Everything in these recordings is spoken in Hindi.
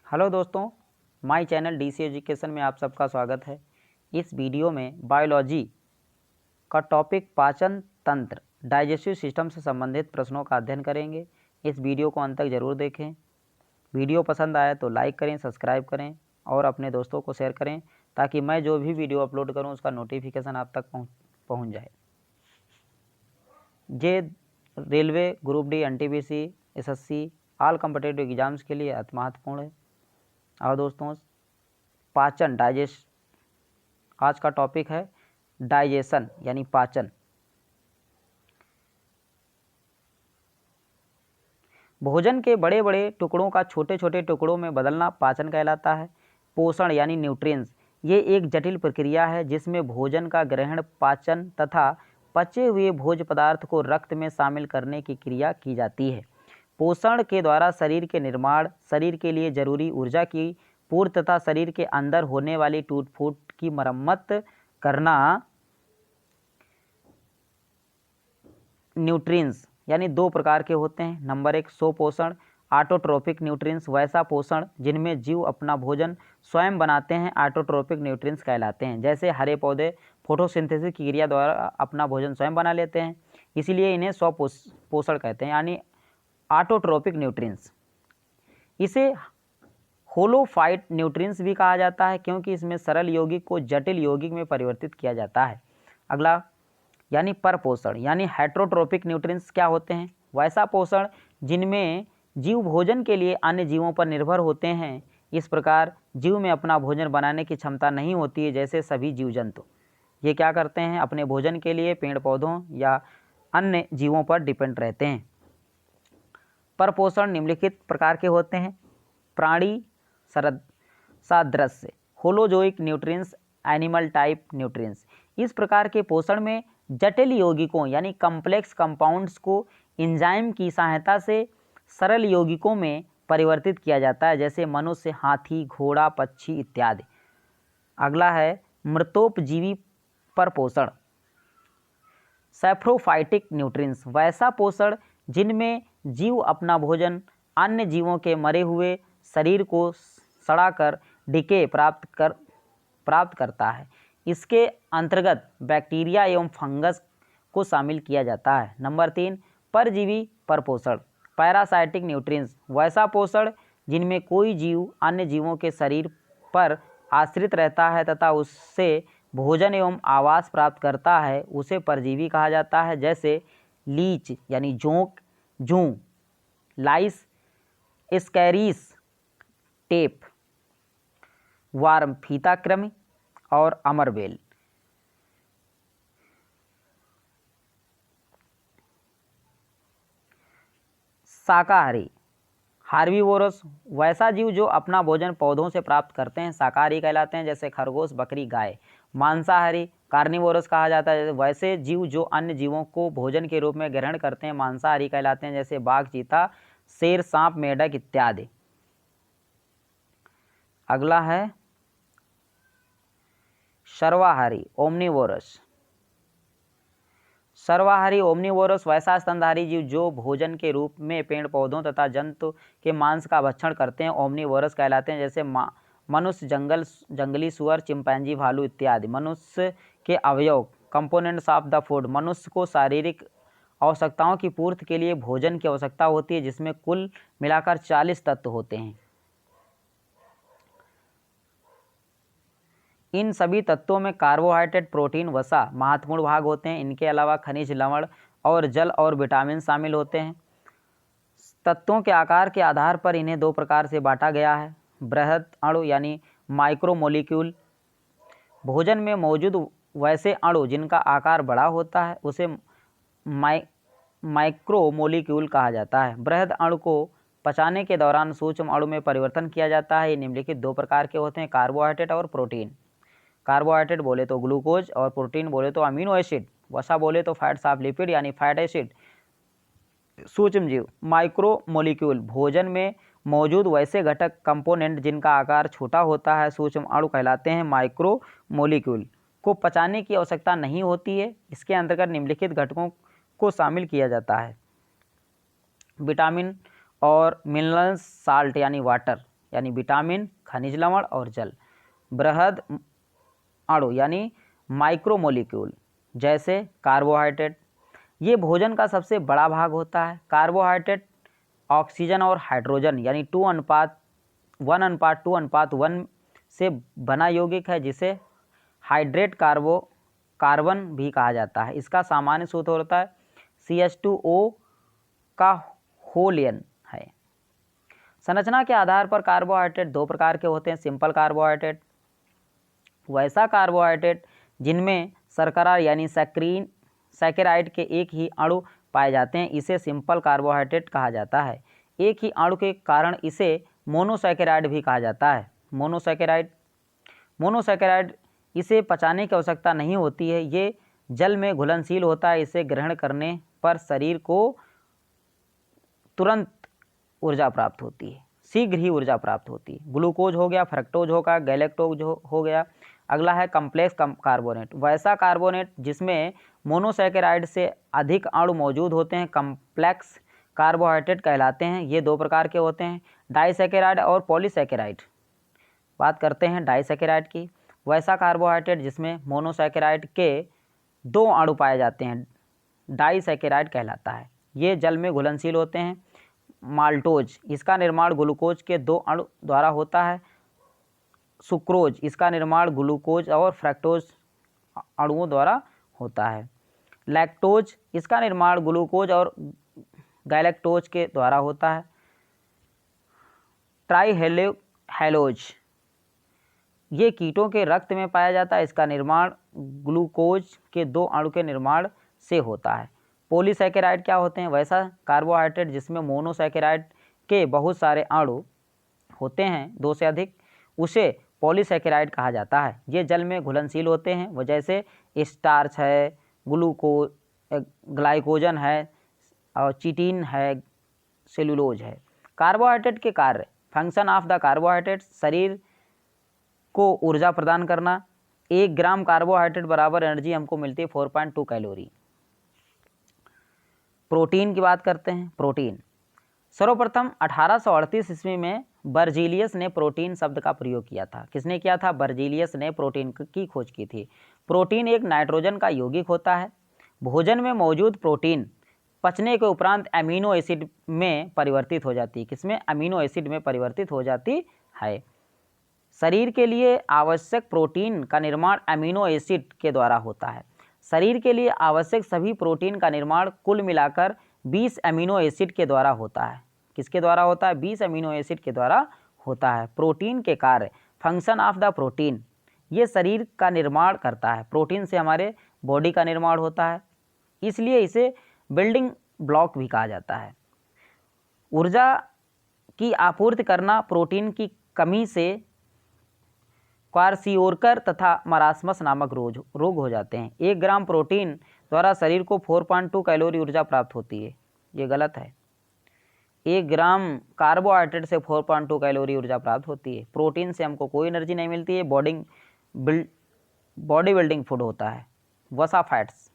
हेलो दोस्तों, माय चैनल डीसी एजुकेशन में आप सबका स्वागत है। इस वीडियो में बायोलॉजी का टॉपिक पाचन तंत्र डाइजेस्टिव सिस्टम से संबंधित प्रश्नों का अध्ययन करेंगे। इस वीडियो को अंत तक ज़रूर देखें। वीडियो पसंद आए तो लाइक करें, सब्सक्राइब करें और अपने दोस्तों को शेयर करें ताकि मैं जो भी वीडियो अपलोड करूं उसका नोटिफिकेशन आप तक पहुंच जाए। ये railway, group D, NTPC, SSC all competitive exams के लिए अति महत्वपूर्ण है। और दोस्तों, पाचन डाइजेस्ट आज का टॉपिक है डाइजेशन यानी पाचन। भोजन के बड़े बड़े टुकड़ों का छोटे छोटे टुकड़ों में बदलना पाचन कहलाता है। पोषण यानी न्यूट्रिएंट्स ये एक जटिल प्रक्रिया है जिसमें भोजन का ग्रहण, पाचन तथा पचे हुए भोज्य पदार्थ को रक्त में शामिल करने की क्रिया की जाती है। पोषण के द्वारा शरीर के निर्माण, शरीर के लिए जरूरी ऊर्जा की पूर्ति तथा शरीर के अंदर होने वाली टूट फूट की मरम्मत करना न्यूट्रिएंट्स यानी दो प्रकार के होते हैं। नंबर 1 स्वपोषण ऑटोट्रोपिक न्यूट्रिएंट्स, वैसा पोषण जिनमें जीव अपना भोजन स्वयं बनाते हैं ऑटोट्रोपिक न्यूट्रिएंट्स कहलाते हैं। जैसे हरे पौधे फोटोसिंथेसिस की क्रिया द्वारा अपना भोजन स्वयं बना लेते हैं, इसीलिए इन्हें स्वपोषण कहते हैं यानी ऑटोट्रोपिक न्यूट्रिएंट्स। इसे होलोफाइट न्यूट्रिएंट्स भी कहा जाता है क्योंकि इसमें सरल यौगिक को जटिल यौगिक में परिवर्तित किया जाता है। अगला यानी परपोषण यानी हेटेरोट्रोपिक न्यूट्रिएंट्स क्या होते हैं? वैसा पोषण जिनमें जीव भोजन के लिए अन्य जीवों पर निर्भर होते हैं। इस प्रकार जीव में अपना भोजन बनाने की क्षमता नहीं होती है। जैसे सभी जीव जंतु ये क्या करते हैं, अपने भोजन के लिए पेड़ पौधों या अन्य जीवों पर डिपेंड रहते हैं। परपोषण निम्नलिखित प्रकार के होते हैं। प्राणी सादृश्य holozoic nutrients, animal type nutrients. इस प्रकार के पोषण में जटिल यौगिकों यानी कॉम्प्लेक्स कंपाउंड्स को एंजाइम की सहायता से सरल यौगिकों में परिवर्तित किया जाता है, जैसे मनुष्य, हाथी, घोड़ा, पक्षी इत्यादि। अगला है मृतोपजीवी परपोषण सैप्रोफाइटिक न्यूट्रिएंट्स, वैसा पोषण जिनमें जीव अपना भोजन अन्य जीवों के मरे हुए शरीर को सड़ाकर डिके प्राप्त करता है। इसके अंतर्गत बैक्टीरिया एवं फंगस को शामिल किया जाता है। नंबर 3 परजीवी परपोषण पैरासाइटिक न्यूट्रिएंट्स, वैसा पोषण जिनमें कोई जीव अन्य जीवों के शरीर पर आश्रित रहता है तथा उससे भोजन एवं आवास प्राप्त करता है, उसे परजीवी कहा जाता है। जैसे लीच यानी जोंक, जूं, लाइस, स्कैरिस, टेप, वार्म, फीता कृमि और अमरबेल। शाकाहारी हार्बीवोरस, वैसा जीव जो अपना भोजन पौधों से प्राप्त करते हैं, शाकाहारी कहलाते हैं। जैसे खरगोश, बकरी, गाय। मांसाहारी कार्निवोरस कहा जाता है, वैसे जीव जो अन्य जीवों को भोजन के रूप में ग्रहण करते हैं, मांसाहारी कहलाते हैं। जैसे बाघ, चीता, शेर, सांप, मेंढक इत्यादि। अगला है सर्वाहारी ओमनिवोरस। सर्वाहारी ओमनिवोरस, वैसा स्तनधारी जीव जो भोजन के रूप में पेड़ पौधों तथा जंतु के मांस का भक्षण करते हैं, ओमनिवोरस कहलाते हैं। जैसे मनुष्य, जंगली सुअर, चिंपैंजी, भालू इत्यादि। मनुष्य के अवयव कंपोनेंट्स ऑफ द फूड, मनुष्य को शारीरिक आवश्यकताओं की पूर्ति के लिए भोजन की आवश्यकता होती है, जिसमें कुल मिलाकर 40 तत्व होते हैं। इन सभी तत्वों में कार्बोहाइड्रेट, प्रोटीन, वसा महत्वपूर्ण भाग होते हैं। इनके अलावा खनिज, लवण और जल और विटामिन शामिल होते हैं। तत्वों के आकार के आधार पर इन्हें दो प्रकार से बांटा गया है। बृहद अणु यानी माइक्रोमोलिक्यूल, भोजन में मौजूद वैसे अणु जिनका आकार बड़ा होता है उसे माइक्रोमोलिक्यूल कहा जाता है। बृहद अणु को पचाने के दौरान सूक्ष्म अणु में परिवर्तन किया जाता है। ये निम्नलिखित दो प्रकार के होते हैं, कार्बोहाइड्रेट और प्रोटीन। कार्बोहाइड्रेट बोले तो ग्लूकोज और प्रोटीन बोले तो अमीनो एसिड, वसा बोले तो फैट्स ऑफ लिपिड यानी फैट एसिड। सूक्ष्म जीव माइक्रोमोलिक्यूल, भोजन में मौजूद वैसे घटक कंपोनेंट जिनका आकार छोटा होता है, सूक्ष्म अणु कहलाते हैं। माइक्रोमोलिक्यूल को पचाने की आवश्यकता नहीं होती है। इसके अंतर्गत निम्नलिखित घटकों को शामिल किया जाता है। विटामिन और मिनरल्स, साल्ट यानी वाटर, यानी विटामिन, खनिज लवण और जल। बृहद अणु यानी माइक्रोमोलिक्यूल जैसे कार्बोहाइड्रेट, ये भोजन का सबसे बड़ा भाग होता है। कार्बोहाइड्रेट ऑक्सीजन और हाइड्रोजन यानी 1:2:1 से बना यौगिक है, जिसे हाइड्रेट कार्बन भी कहा जाता है। इसका सामान्य सूत्र होता है CH2O का होल n है। संरचना के आधार पर कार्बोहाइड्रेट दो प्रकार के होते हैं, सिंपल कार्बोहाइड्रेट, वैसा कार्बोहाइड्रेट जिनमें शर्करा यानी सैकेराइड के एक ही अणु पाए जाते हैं, इसे सिंपल कार्बोहाइड्रेट कहा जाता है। एक ही अणु के कारण इसे मोनोसैकेराइड भी कहा जाता है। मोनोसैकेराइड इसे पचाने की आवश्यकता नहीं होती है, ये जल में घुलनशील होता है। इसे ग्रहण करने पर शरीर को तुरंत ऊर्जा प्राप्त होती है, शीघ्र ही ऊर्जा प्राप्त होती है। ग्लूकोज हो गया, फ्रक्टोज होगा, गैलेक्टोज हो गया। अगला है कम्प्लेक्स कार्बोनेट, वैसा कार्बोनेट जिसमें मोनोसैकेराइड से अधिक अणु मौजूद होते हैं, कम्प्लेक्स कार्बोहाइड्रेट कहलाते हैं। ये दो प्रकार के होते हैं, डाइसैकेराइड और पॉलीसैकेराइड। बात करते हैं डाइसैकेराइड की, वैसा कार्बोहाइड्रेट जिसमें मोनोसैकेराइड के दो अणु पाए जाते हैं, डाइसैकेराइड कहलाता है। ये जल में घुलनशील होते हैं। माल्टोज, इसका निर्माण ग्लूकोज के दो अणु द्वारा होता है। सुक्रोज, इसका निर्माण ग्लूकोज और फ्रक्टोज अणुओं द्वारा होता है। लैक्टोज, इसका निर्माण ग्लूकोज और गैलेक्टोज के द्वारा होता है। ट्राइहेलोज, ये कीटों के रक्त में पाया जाता है, इसका निर्माण ग्लूकोज के दो अणु के निर्माण से होता है। पॉलीसैकेराइड क्या होते हैं, वैसा कार्बोहाइड्रेट जिसमें मोनोसैकेराइड के बहुत सारे अणु होते हैं, दो से अधिक, उसे पॉलीसैकेराइड कहा जाता है। ये जल में घुलनशील होते हैं, वो जैसे स्टार्च है, ग्लाइकोजन है और चिटिन है, सेलुलोज है। कार्बोहाइड्रेट के कार्य, फंक्शन ऑफ द कार्बोहाइड्रेट, शरीर को ऊर्जा प्रदान करना। 1 ग्राम कार्बोहाइड्रेट बराबर एनर्जी हमको मिलती है 4.2 कैलोरी। प्रोटीन की बात करते हैं। प्रोटीन सर्वप्रथम 1838 ईस्वी में बर्जीलियस ने प्रोटीन शब्द का प्रयोग किया था। किसने किया था? बर्जीलियस ने प्रोटीन की खोज की थी। प्रोटीन एक नाइट्रोजन का यौगिक होता है। भोजन में मौजूद प्रोटीन पचने के उपरांत अमीनो एसिड में परिवर्तित हो जाती है। किसमें? अमीनो एसिड में परिवर्तित हो जाती है। शरीर के लिए आवश्यक प्रोटीन का निर्माण अमीनो एसिड के द्वारा होता है। शरीर के लिए आवश्यक सभी प्रोटीन का निर्माण कुल मिलाकर 20 अमीनो एसिड के द्वारा होता है। किसके द्वारा होता है? 20 अमीनो एसिड के द्वारा होता है। प्रोटीन के कार्य, फंक्शन ऑफ द प्रोटीन, ये शरीर का निर्माण करता है। प्रोटीन से हमारे बॉडी का निर्माण होता है, इसलिए इसे बिल्डिंग ब्लॉक भी कहा जाता है। ऊर्जा की आपूर्ति करना प्रोटीन की कमी से क्वारसियोरकर तथा मरासमस नामक रोग हो जाते हैं। 1 ग्राम प्रोटीन द्वारा शरीर को 4.2 कैलोरी ऊर्जा प्राप्त होती है। ये गलत है। 1 ग्राम कार्बोहाइड्रेट से 4.2 कैलोरी ऊर्जा प्राप्त होती है। प्रोटीन से हमको कोई एनर्जी नहीं मिलती है। बॉडी बिल्डिंग फूड होता है। वसा फैट्स।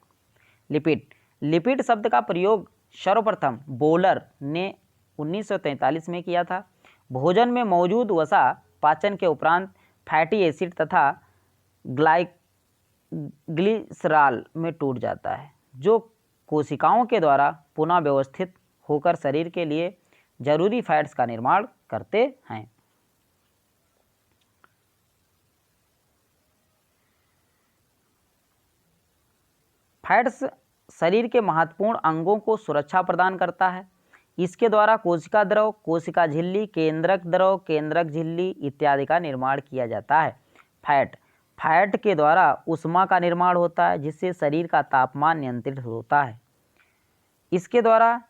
लिपिड शब्द का प्रयोग सर्वप्रथम बोलर ने 1943 में किया था। भोजन में मौजूद वसा पाचन के उपरांत फैटी एसिड तथा ग्लिसरॉल में टूट जाता है, जो कोशिकाओं के द्वारा पुनः व्यवस्थित होकर शरीर के लिए जरूरी फैट्स का निर्माण करते हैं। फैट्स शरीर के महत्वपूर्ण अंगों को सुरक्षा प्रदान करता है। इसके द्वारा कोशिका द्रव, कोशिका झिल्ली, केंद्रक द्रव, केंद्रक झिल्ली इत्यादि का निर्माण किया जाता है। फैट के द्वारा ऊष्मा का निर्माण होता है, जिससे शरीर का तापमान नियंत्रित होता है। इसके द्वारा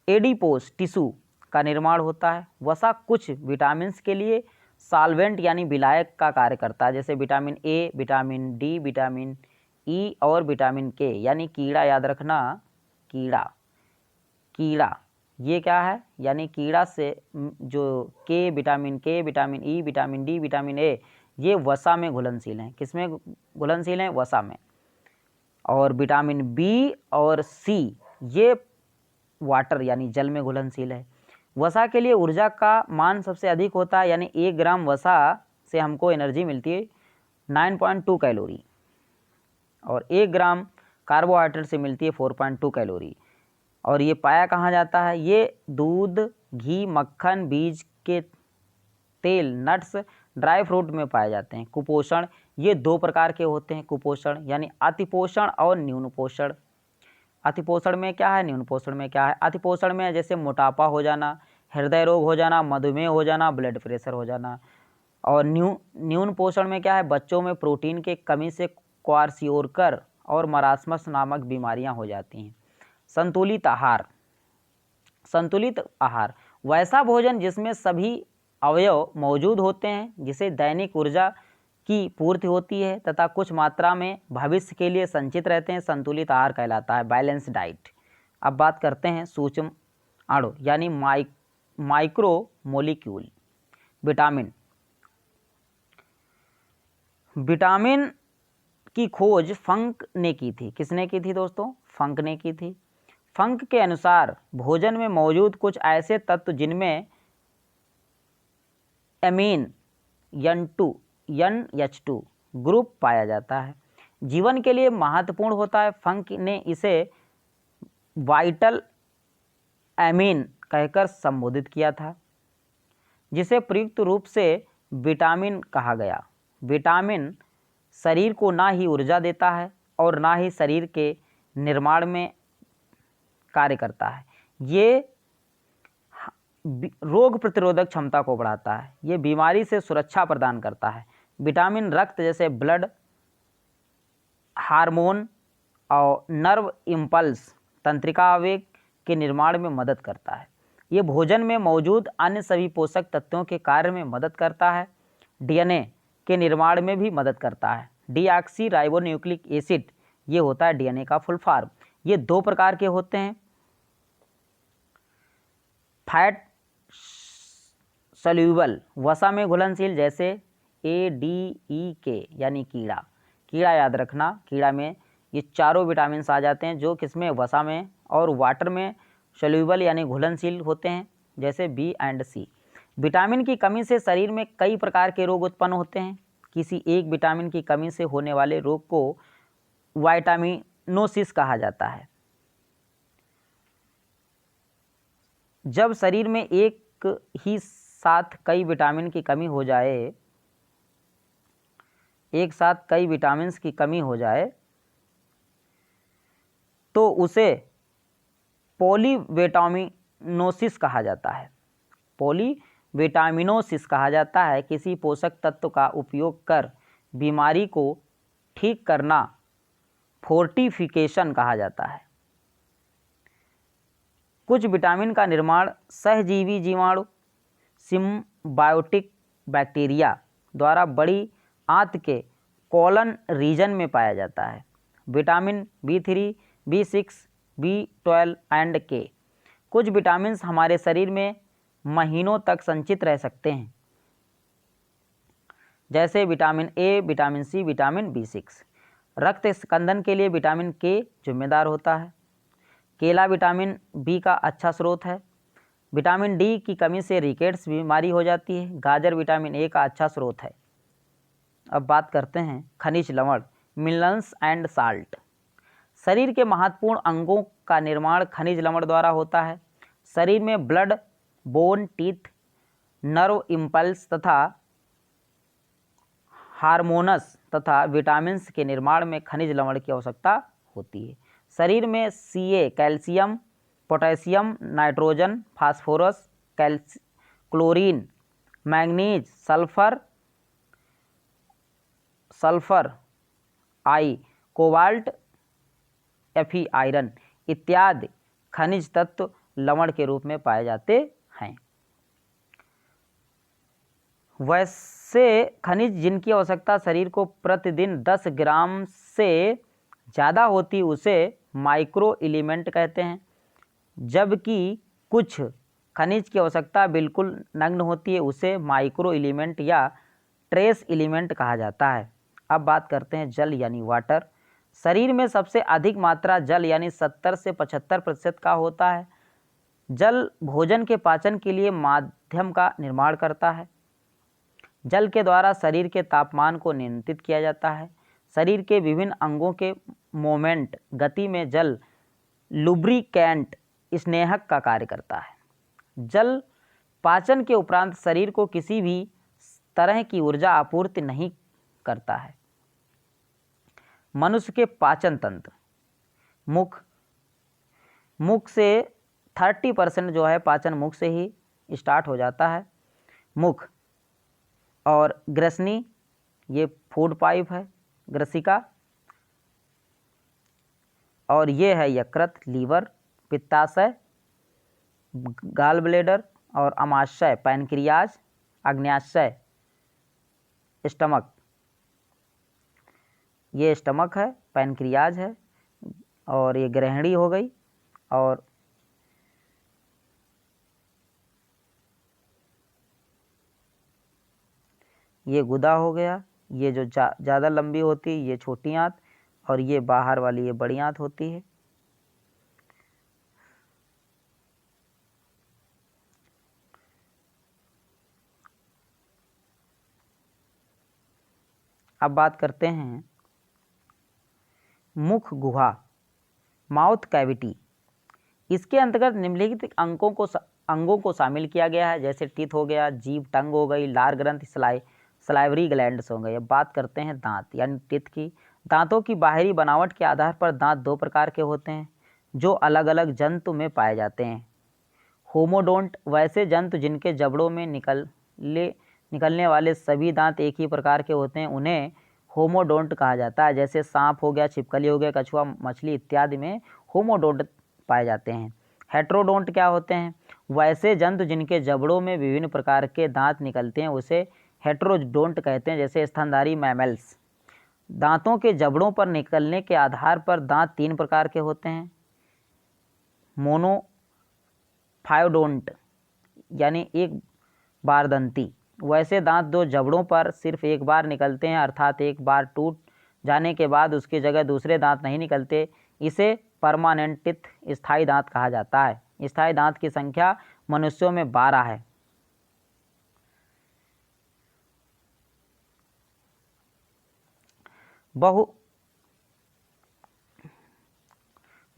एडिपोस टिश्यू का निर्माण होता है। वसा कुछ विटामिन के लिए सॉल्वेंट यानी विलायक का कार्य करता है, जैसे vitamin A, vitamin D, vitamin E और विटामिन के, यानी कीड़ा। याद रखना, कीड़ा ये क्या है? यानी कीड़ा से जो विटामिन के, vitamin E, vitamin D, vitamin A, ये वसा में घुलनशील हैं। किसमें घुलनशील हैं? वसा में। और विटामिन बी और सी ये वाटर यानी जल में घुलनशील है। वसा के लिए ऊर्जा का मान सबसे अधिक होता है, यानी 1 ग्राम वसा से हमको एनर्जी मिलती है 9.2 कैलोरी, और 1 ग्राम कार्बोहाइड्रेट से मिलती है 4.2 कैलोरी। और ये पाया कहाँ जाता है? ये दूध, घी, मक्खन, बीज के तेल, नट्स, ड्राई फ्रूट में पाए जाते हैं। कुपोषण, ये 2 प्रकार के होते हैं कुपोषण, यानी अतिपोषण और न्यून पोषण। अतिपोषण में क्या है, न्यून पोषण में क्या है? अतिपोषण में जैसे मोटापा हो जाना, हृदय रोग हो जाना, मधुमेह हो जाना, ब्लड प्रेशर हो जाना। और न्यून पोषण में क्या है? बच्चों में प्रोटीन के कमी से क्वार्सियोरकर और मरासमस नामक बीमारियां हो जाती हैं। संतुलित आहार, संतुलित आहार वैसा भोजन जिसमें सभी अवयव मौजूद होते हैं, जिसे दैनिक ऊर्जा की पूर्ति होती है तथा कुछ मात्रा में भविष्य के लिए संचित रहते हैं, संतुलित आहार कहलाता है, बैलेंस डाइट। अब बात करते हैं सूक्ष्म अणु यानी माइक्रो मोलिक्यूल। विटामिन, विटामिन की खोज फंक ने की थी। किसने की थी दोस्तों? फंक ने की थी। फंक के अनुसार भोजन में मौजूद कुछ ऐसे तत्व जिनमें एमीन NH2 ग्रुप पाया जाता है, जीवन के लिए महत्वपूर्ण होता है। फंक ने इसे वाइटल एमीन कहकर संबोधित किया था, जिसे प्रयुक्त रूप से विटामिन कहा गया। विटामिन शरीर को ना ही ऊर्जा देता है और ना ही शरीर के निर्माण में कार्य करता है। ये रोग प्रतिरोधक क्षमता को बढ़ाता है, ये बीमारी से सुरक्षा प्रदान करता है। विटामिन रक्त जैसे ब्लड हार्मोन और नर्व इम्पल्स तंत्रिका आवेग के निर्माण में मदद करता है। ये भोजन में मौजूद अन्य सभी पोषक तत्वों के कार्य में मदद करता है। DNA के निर्माण में भी मदद करता है। डीऑक्सी राइबोन्यूक्लिक एसिड, ये होता है DNA का फुल फॉर्म। ये 2 प्रकार के होते हैं, फैट सोल्यूबल वसा में घुलनशील जैसे ADEK यानी कीड़ा। कीड़ा याद रखना, कीड़ा में ये चारों विटामिन आ जाते हैं जो किसमें? वसा में, और वाटर में सोल्यूबल यानी घुलनशील होते हैं जैसे B और C। विटामिन की कमी से शरीर में कई प्रकार के रोग उत्पन्न होते हैं। किसी एक विटामिन की कमी से होने वाले रोग को वाइटामिनोसिस कहा जाता है। जब शरीर में एक ही साथ कई विटामिन की कमी हो जाए, एक साथ कई विटामिन्स की कमी हो जाए तो उसे पॉलीविटामिनोसिस कहा जाता है। पॉलीविटामिनोसिस कहा जाता है। किसी पोषक तत्व का उपयोग कर बीमारी को ठीक करना फोर्टिफिकेशन कहा जाता है। कुछ विटामिन का निर्माण सहजीवी जीवाणु सिम्बायोटिक बैक्टीरिया द्वारा बड़ी आंत के कोलन रीजन में पाया जाता है। Vitamin B3, B6, B12 and K। कुछ विटामिन हमारे शरीर में महीनों तक संचित रह सकते हैं, जैसे vitamin A, vitamin C, vitamin B6। रक्त स्कंदन के लिए विटामिन K जिम्मेदार होता है। केला विटामिन B का अच्छा स्रोत है। विटामिन D की कमी से रिकेट्स बीमारी हो जाती है। गाजर विटामिन A का अच्छा स्रोत है। अब बात करते हैं खनिज लवण, मिनरल्स एंड साल्ट। शरीर के महत्वपूर्ण अंगों का निर्माण खनिज लवण द्वारा होता है। शरीर में blood, bone, teeth, nerve impulse तथा हार्मोनस तथा विटामिन्स के निर्माण में खनिज लवण की आवश्यकता होती है। शरीर में Ca calcium, potassium, nitrogen, phosphorus, chlorine, manganese, sulphur, I, cobalt, Fe iron इत्यादि खनिज तत्व लवण के रूप में पाए जाते हैं। वैसे खनिज जिनकी आवश्यकता शरीर को प्रतिदिन 10 ग्राम से ज़्यादा होती उसे माइक्रो एलिमेंट कहते हैं, जबकि कुछ खनिज की आवश्यकता बिल्कुल नगण्य होती है उसे माइक्रो एलिमेंट या ट्रेस एलिमेंट कहा जाता है। अब बात करते हैं जल यानी वाटर। शरीर में सबसे अधिक मात्रा जल यानी 70 से 75% का होता है। जल भोजन के पाचन के लिए माध्यम का निर्माण करता है। जल के द्वारा शरीर के तापमान को नियंत्रित किया जाता है। शरीर के विभिन्न अंगों के मोमेंट गति में जल लुब्रिकेंट स्नेहक का कार्य करता है। जल पाचन के उपरांत शरीर को किसी भी तरह की ऊर्जा आपूर्ति नहीं करता है। मनुष्य के पाचन तंत्र, मुख से 30% जो है पाचन मुख से ही स्टार्ट हो जाता है। मुख और ग्रसनी, ये फूड पाइप है, ग्रसिका, और ये है यकृत, लीवर, पित्ताशय, गाल ब्लेडर, और अमाशय, पैनक्रियाज, अग्न्याशय, स्टमक, ये स्टमक है, पैनक्रियाज है, और ये ग्रहणी हो गई, और ये गुदा हो गया। ये जो ज़्यादा लंबी होती है ये छोटी आंत, और ये बाहर वाली ये बड़ी आंत होती है। अब बात करते हैं मुख गुहा, माउथ कैविटी। इसके अंतर्गत निम्नलिखित अंगों को शामिल किया गया है, जैसे टीथ हो गया, जीभ, टंग हो गई, लार ग्रंथि, सलाइवरी ग्लैंड्स हो गए। अब बात करते हैं दांत यानी टीथ की। दांतों की बाहरी बनावट के आधार पर दांत दो प्रकार के होते हैं जो अलग अलग जंतु में पाए जाते हैं। होमोडोंट, वैसे जंतु जिनके जबड़ों में निकलने वाले सभी दांत एक ही प्रकार के होते हैं, उन्हें होमोडोंट कहा जाता है। जैसे सांप हो गया, छिपकली हो गया, कछुआ, मछली इत्यादि में होमोडोंट पाए जाते हैं। हेट्रोडोंट क्या होते हैं? वैसे जंतु जिनके जबड़ों में विभिन्न प्रकार के दांत निकलते हैं उसे हेट्रोडोंट कहते हैं, जैसे स्तनधारी मैमल्स। दांतों के जबड़ों पर निकलने के आधार पर दांत तीन प्रकार के होते हैं। मोनोफायोडोंट यानी एक बारदंती, वैसे दांत दो जबड़ों पर सिर्फ एक बार निकलते हैं, अर्थात एक बार टूट जाने के बाद उसकी जगह दूसरे दांत नहीं निकलते। इसे परमानेंट टिथ, स्थायी दांत कहा जाता है। स्थायी दांत की संख्या मनुष्यों में 12 है।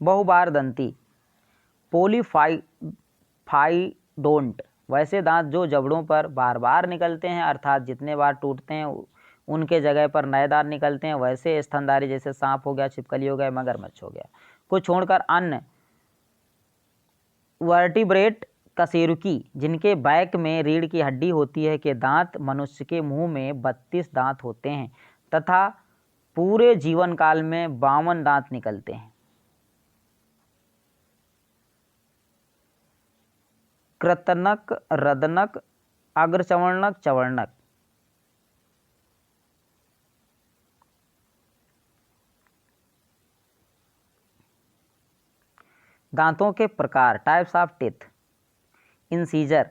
बहुबारदंती, पॉलीफाइडोंट, वैसे दांत जो जबड़ों पर बार बार निकलते हैं, अर्थात जितने बार टूटते हैं उनके जगह पर नए दांत निकलते हैं। वैसे स्तनधारी, जैसे सांप हो गया, छिपकली हो गया, मगरमच्छ हो गया। को छोड़कर अन्य वर्टिब्रेट कशेरुकी, जिनके बैक में रीढ़ की हड्डी होती है, के दांत मनुष्य के मुंह में 32 दांत होते हैं तथा पूरे जीवन काल में 52 दांत निकलते हैं। कृतनक, रदनक, अग्रचवर्णक, चवर्णक। दांतों के प्रकार, टाइप्स ऑफ टीथ। इंसीजर,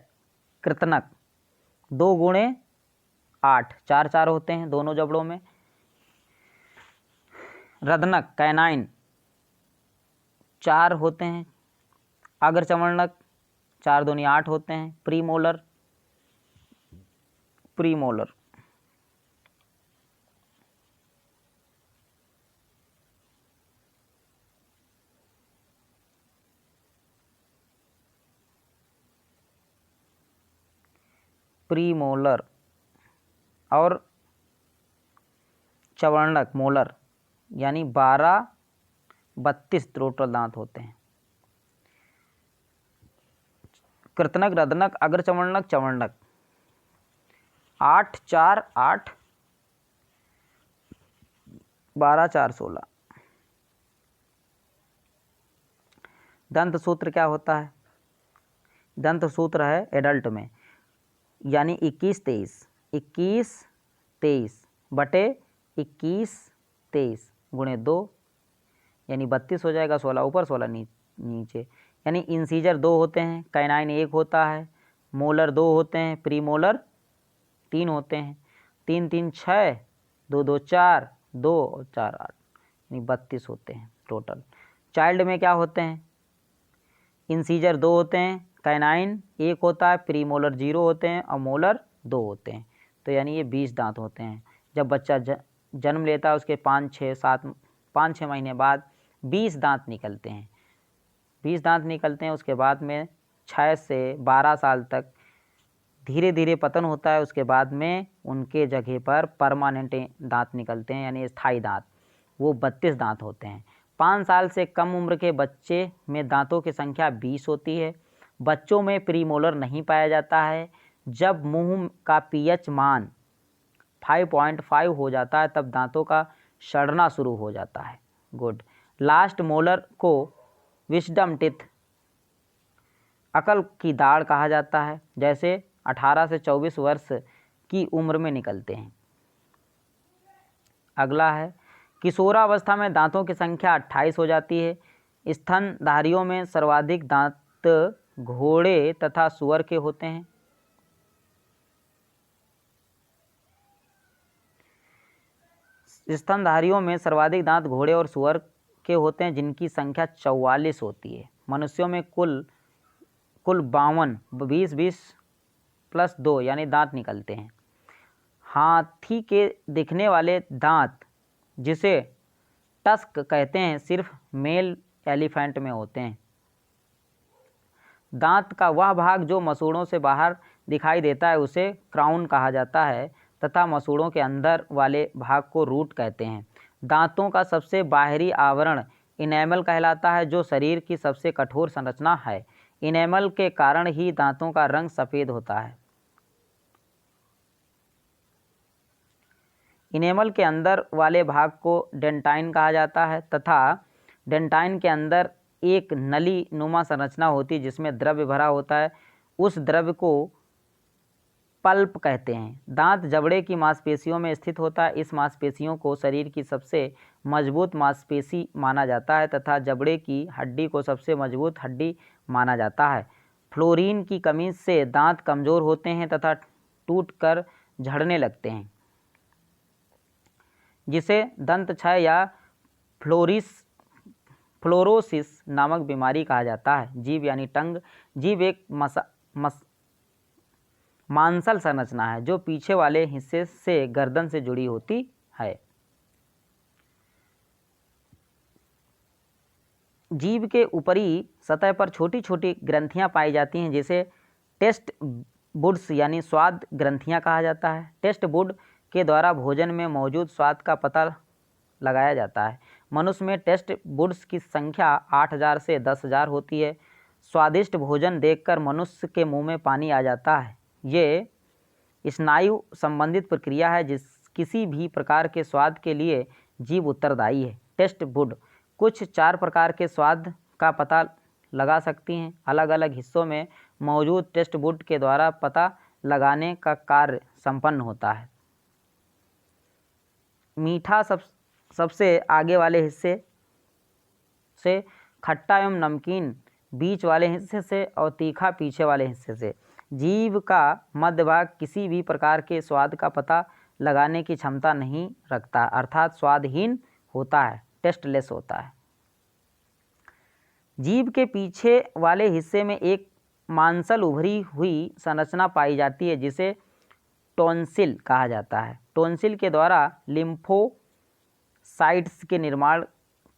कृतनक 2 गुणे 8, 4 होते हैं दोनों जबड़ों में। रदनक, कैनाइन 4 होते हैं। अग्रचवर्णक 4 दूनी 8 होते हैं। प्रीमोलर, प्रीमोलर प्रीमोलर और चवर्णक मोलर, यानी 12, 32 टोटल दांत होते हैं। कृतनक, रदनक, अग्रचवर्णक, चवर्णक 8, 4, 8, 12, 4, 16। दंत सूत्र क्या होता है? दंत सूत्र है एडल्ट में, यानी 21, 23, 21, 23 बटे 21, 23 गुणे 2, यानी 32 हो जाएगा। 16 ऊपर 16 नीचे। यानी इंसीजर 2 होते हैं, कैनाइन 1 होता है, मोलर 2 होते हैं, प्रीमोलर 3 होते हैं। 3, 3, 6, 2, 2, 4, 2 और 4, 8, यानी 32 होते हैं टोटल। चाइल्ड में क्या होते हैं? इंसीजर 2 होते हैं, कैनाइन 1 होता है, प्रीमोलर 0 होते हैं और मोलर 2 होते हैं। तो यानी ये 20 दांत होते हैं। जब बच्चा जन्म लेता है उसके 5-6 महीने बाद 20 दांत निकलते हैं। 20 दांत निकलते हैं। उसके बाद में 6 से 12 साल तक धीरे धीरे पतन होता है। उसके बाद में उनके जगह पर परमानेंट दांत निकलते हैं, यानी स्थायी दांत, वो 32 दांत होते हैं। 5 साल से कम उम्र के बच्चे में दांतों की संख्या 20 होती है। बच्चों में प्रीमोलर नहीं पाया जाता है। जब मुंह का पीएच मान 5.5 हो जाता है तब दांतों का सड़ना शुरू हो जाता है। गुड। लास्ट मोलर को विस्डम टिथ, अकल की दाढ़ कहा जाता है, जैसे 18 से 24 वर्ष की उम्र में निकलते हैं। अगला है किशोरावस्था में दांतों की संख्या 28 हो जाती है। स्तनधारियों में सर्वाधिक दांत घोड़े तथा सुअर के होते हैं। स्तनधारियों में सर्वाधिक दांत घोड़े और सुअर के होते हैं, जिनकी संख्या 44 होती है। मनुष्यों में कुल 52 20 प्लस 2 यानी दांत निकलते हैं। हाथी के दिखने वाले दांत, जिसे टस्क कहते हैं, सिर्फ मेल एलिफेंट में होते हैं। दांत का वह भाग जो मसूड़ों से बाहर दिखाई देता है उसे क्राउन कहा जाता है तथा मसूड़ों के अंदर वाले भाग को रूट कहते हैं। दांतों का सबसे बाहरी आवरण इनेमल कहलाता है, जो शरीर की सबसे कठोर संरचना है। इनेमल के कारण ही दांतों का रंग सफ़ेद होता है। इनेमल के अंदर वाले भाग को डेंटाइन कहा जाता है तथा डेंटाइन के अंदर एक नली नुमा संरचना होती है जिसमें द्रव्य भरा होता है। उस द्रव्य को पल्प कहते हैं। दांत जबड़े की मांसपेशियों में स्थित होता है। इस मांसपेशियों को शरीर की सबसे मजबूत मांसपेशी माना जाता है तथा जबड़े की हड्डी को सबसे मजबूत हड्डी माना जाता है। फ्लोरीन की कमी से दांत कमज़ोर होते हैं तथा टूटकर झड़ने लगते हैं, जिसे दंत क्षय या फ्लोरोसिस नामक बीमारी कहा जाता है। जीभ यानी टंग। जीभ एक मांसल संरचना है जो पीछे वाले हिस्से से गर्दन से जुड़ी होती है। जीभ के ऊपरी सतह पर छोटी छोटी ग्रंथियां पाई जाती हैं, जिसे टेस्ट बुड्स यानी स्वाद ग्रंथियां कहा जाता है। टेस्ट बुड के द्वारा भोजन में मौजूद स्वाद का पता लगाया जाता है। मनुष्य में टेस्ट बुड्स की संख्या 8000 से 10,000 होती है। स्वादिष्ट भोजन देखकर मनुष्य के मुंह में पानी आ जाता है। ये स्नायु संबंधित प्रक्रिया है जिस किसी भी प्रकार के स्वाद के लिए जीभ उत्तरदायी है। टेस्ट बुड कुछ 4 प्रकार के स्वाद का पता लगा सकती हैं। अलग अलग हिस्सों में मौजूद टेस्ट बुड के द्वारा पता लगाने का कार्य संपन्न होता है। मीठा सबसे आगे वाले हिस्से से, खट्टा एवं नमकीन बीच वाले हिस्से से और तीखा पीछे वाले हिस्से से। जीभ का मध्य भाग किसी भी प्रकार के स्वाद का पता लगाने की क्षमता नहीं रखता, अर्थात स्वादहीन होता है, टेस्टलेस होता है। जीभ के पीछे वाले हिस्से में एक मांसल उभरी हुई संरचना पाई जाती है जिसे टॉन्सिल कहा जाता है। टॉन्सिल के द्वारा लिम्फोसाइट्स के निर्माण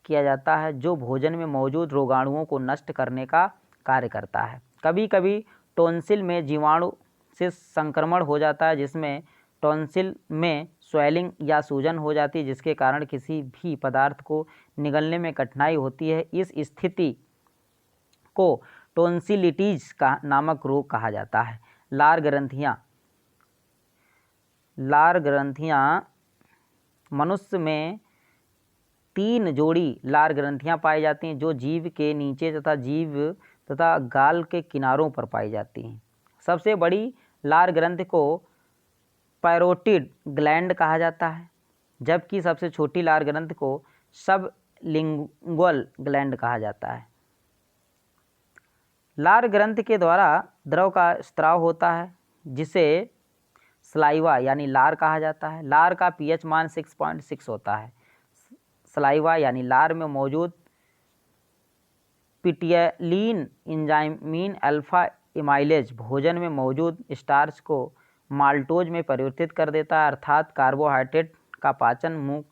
किया जाता है जो भोजन में मौजूद रोगाणुओं को नष्ट करने का कार्य करता है। कभी कभी टॉन्सिल में जीवाणु से संक्रमण हो जाता है, जिसमें टॉन्सिल में स्वेलिंग या सूजन हो जाती है, जिसके कारण किसी भी पदार्थ को निगलने में कठिनाई होती है। इस स्थिति को टॉन्सिलिटीज का नामक रोग कहा जाता है। लार ग्रंथियाँ मनुष्य में 3 जोड़ी लार ग्रंथियाँ पाई जाती हैं जो जीभ के नीचे तथा गाल के किनारों पर पाई जाती हैं। सबसे बड़ी लार ग्रंथि को पैरोटिड ग्लैंड कहा जाता है, जबकि सबसे छोटी लार ग्रंथि को सबलिंगुअल ग्लैंड कहा जाता है। लार ग्रंथि के द्वारा द्रव का स्त्राव होता है, जिसे सलाइवा यानी लार कहा जाता है। लार का पीएच मान 6.6 होता है। सलाइवा यानी लार में मौजूद पिटियलिन एंजाइमीन अल्फा एमाइलेज भोजन में मौजूद स्टार्च को माल्टोज में परिवर्तित कर देता है, अर्थात कार्बोहाइड्रेट का पाचन मुख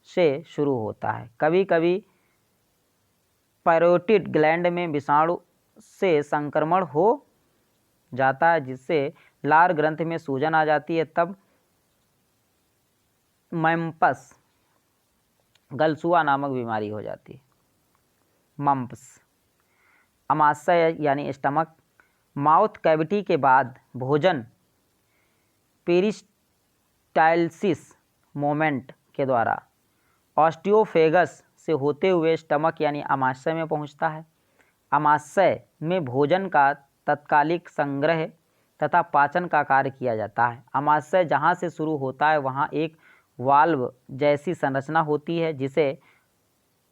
से शुरू होता है। कभी कभी पैरोटिड ग्लैंड में विषाणु से संक्रमण हो जाता है, जिससे लार ग्रंथि में सूजन आ जाती है, तब मम्पस गलसुआ नामक बीमारी हो जाती है। मम्प्स अमाशय यानी स्टमक माउथ कैविटी के बाद भोजन पेरिस्टाइलसिस मोमेंट के द्वारा ऑस्टियोफेगस से होते हुए स्टमक यानी अमाशय में पहुंचता है। अमाशय में भोजन का तत्कालिक संग्रह तथा पाचन का कार्य किया जाता है। अमाशय जहाँ से शुरू होता है वहाँ एक वाल्व जैसी संरचना होती है, जिसे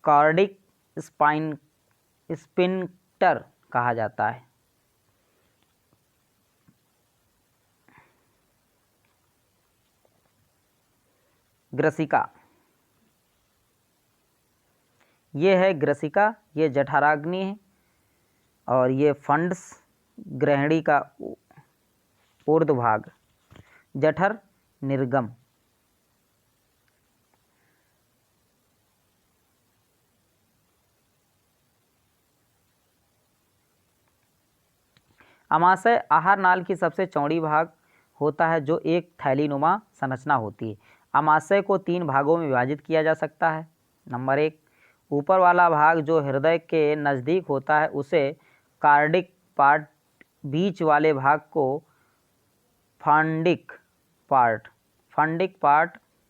कार्डिक स्पिंक्टर कहा जाता है। ग्रसिका, ये है ग्रसिका, ये जठराग्नि है और ये फंड्स ग्रहणी का ऊर्ध्व भाग, जठर निर्गम। अमाशय आहार नाल की सबसे चौड़ी भाग होता है, जो एक थैलीनुमा संरचना होती है। अमाशय को 3 भागों में विभाजित किया जा सकता है। नंबर 1, ऊपर वाला भाग जो हृदय के नज़दीक होता है उसे कार्डिक पार्ट, बीच वाले भाग को फंडिक पार्ट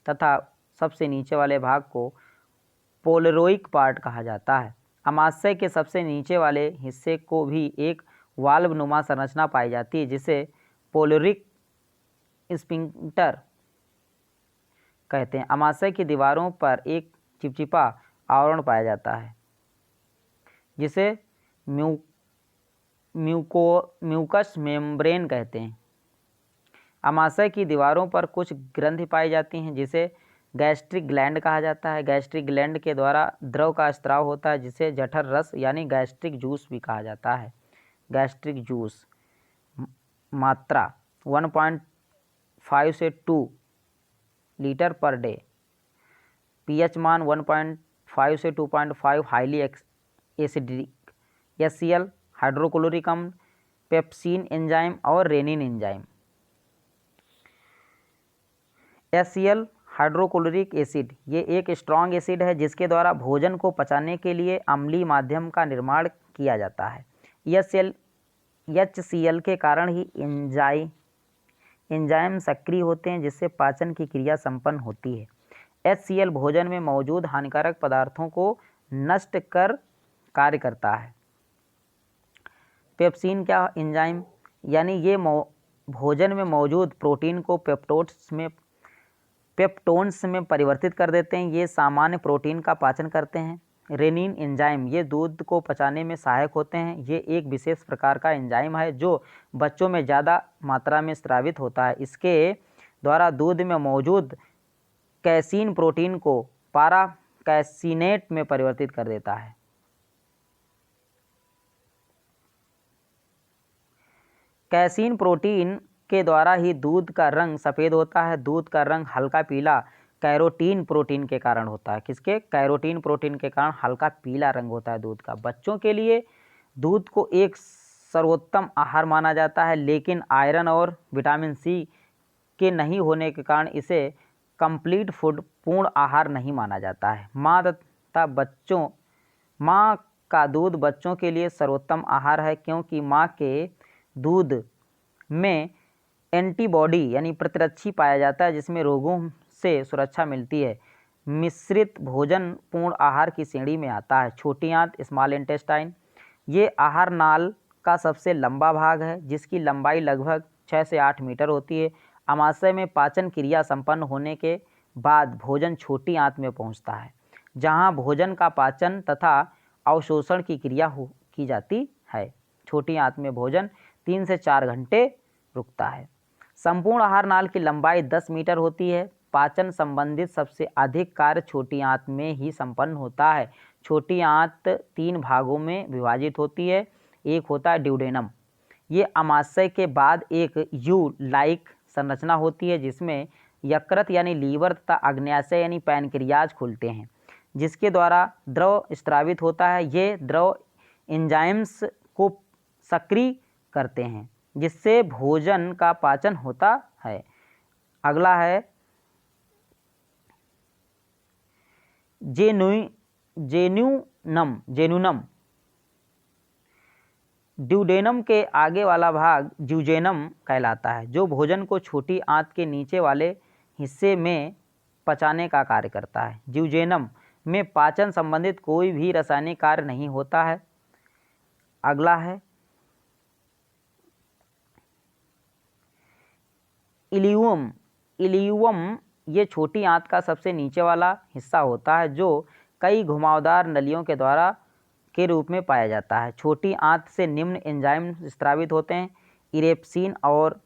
तथा सबसे नीचे वाले भाग को पोलरोइक पार्ट कहा जाता है। अमाशय के सबसे नीचे वाले हिस्से को भी एक वाल्व नुमा संरचना पाई जाती है, जिसे पोलरिक स्पिंक्टर कहते हैं। अमाशय की दीवारों पर एक चिपचिपा आवरण पाया जाता है, जिसे म्यूकस मेम्ब्रेन कहते हैं। अमाशय की दीवारों पर कुछ ग्रंथि पाई जाती हैं, जिसे गैस्ट्रिक ग्लैंड कहा जाता है। गैस्ट्रिक ग्लैंड के द्वारा द्रव का स्त्राव होता है, जिसे जठर रस यानी गैस्ट्रिक जूस भी कहा जाता है। गैस्ट्रिक जूस मात्रा 1.5 से 2 लीटर पर डे, पीएच मान 1.5 से 2.5, हाईली एसिडिक, HCl हाइड्रोक्लोरिक अम्ल, पेप्सिन एंजाइम और rennin enzyme. HCl hydrochloric acid ये एक स्ट्रॉन्ग एसिड है, जिसके द्वारा भोजन को पचाने के लिए अम्लीय माध्यम का निर्माण किया जाता है। HCl के कारण ही एंजाइम सक्रिय होते हैं, जिससे पाचन की क्रिया संपन्न होती है। HCl भोजन में मौजूद हानिकारक पदार्थों को नष्ट कर कार्य करता है। पेप्सिन क्या एंजाइम यानी ये भोजन में मौजूद प्रोटीन को पेप्टोन्स में परिवर्तित कर देते हैं। ये सामान्य प्रोटीन का पाचन करते हैं। रेनिन एंजाइम ये दूध को पचाने में सहायक होते हैं। ये एक विशेष प्रकार का एंजाइम है जो बच्चों में ज़्यादा मात्रा में स्रावित होता है। इसके द्वारा दूध में मौजूद कैसीन प्रोटीन को पारा कैसीनेट में परिवर्तित कर देता है। कैसीन प्रोटीन के द्वारा ही दूध का रंग सफ़ेद होता है। दूध का रंग हल्का पीला कैरोटीन प्रोटीन के कारण होता है। किसके? कैरोटीन प्रोटीन के कारण हल्का पीला रंग होता है दूध का। बच्चों के लिए दूध को एक सर्वोत्तम आहार माना जाता है, लेकिन आयरन और विटामिन सी के नहीं होने के कारण इसे कंप्लीट फूड पूर्ण आहार नहीं माना जाता है। माँ का दूध बच्चों के लिए सर्वोत्तम आहार है, क्योंकि माँ के दूध में एंटीबॉडी यानी प्रतिरक्षी पाया जाता है, जिसमें रोगों से सुरक्षा मिलती है। मिश्रित भोजन पूर्ण आहार की श्रेणी में आता है। छोटी आंत स्मॉल इंटेस्टाइन ये आहार नाल का सबसे लंबा भाग है, जिसकी लंबाई लगभग 6 से 8 मीटर होती है। अमाशय में पाचन क्रिया संपन्न होने के बाद भोजन छोटी आंत में पहुंचता है, जहां भोजन का पाचन तथा अवशोषण की क्रिया की जाती है। छोटी आंत में भोजन 3 से 4 घंटे रुकता है। संपूर्ण आहार नाल की लंबाई 10 मीटर होती है। पाचन संबंधित सबसे अधिक कार्य छोटी आंत में ही संपन्न होता है। छोटी आंत 3 भागों में विभाजित होती है। एक होता है ड्यूडेनम। ये आमाशय के बाद एक यू लाइक संरचना होती है जिसमें यकृत यानी लीवर तथा अग्न्याशय यानी पैनक्रियाज खुलते हैं, जिसके द्वारा द्रव स्रावित होता है। ये द्रव एंजाइम्स को सक्रिय करते हैं जिससे भोजन का पाचन होता है। अगला है जेनुनम। ड्यूडेनम के आगे वाला भाग ज्यूजेनम कहलाता है, जो भोजन को छोटी आंत के नीचे वाले हिस्से में पचाने का कार्य करता है। ज्यूजेनम में पाचन संबंधित कोई भी रासायनिक कार्य नहीं होता है। अगला है इलियम। इलियम ये छोटी आंत का सबसे नीचे वाला हिस्सा होता है जो कई घुमावदार नलियों के द्वारा के रूप में पाया जाता है। छोटी आंत से निम्न एंजाइम स्रावित होते हैं: इरेप्सिन और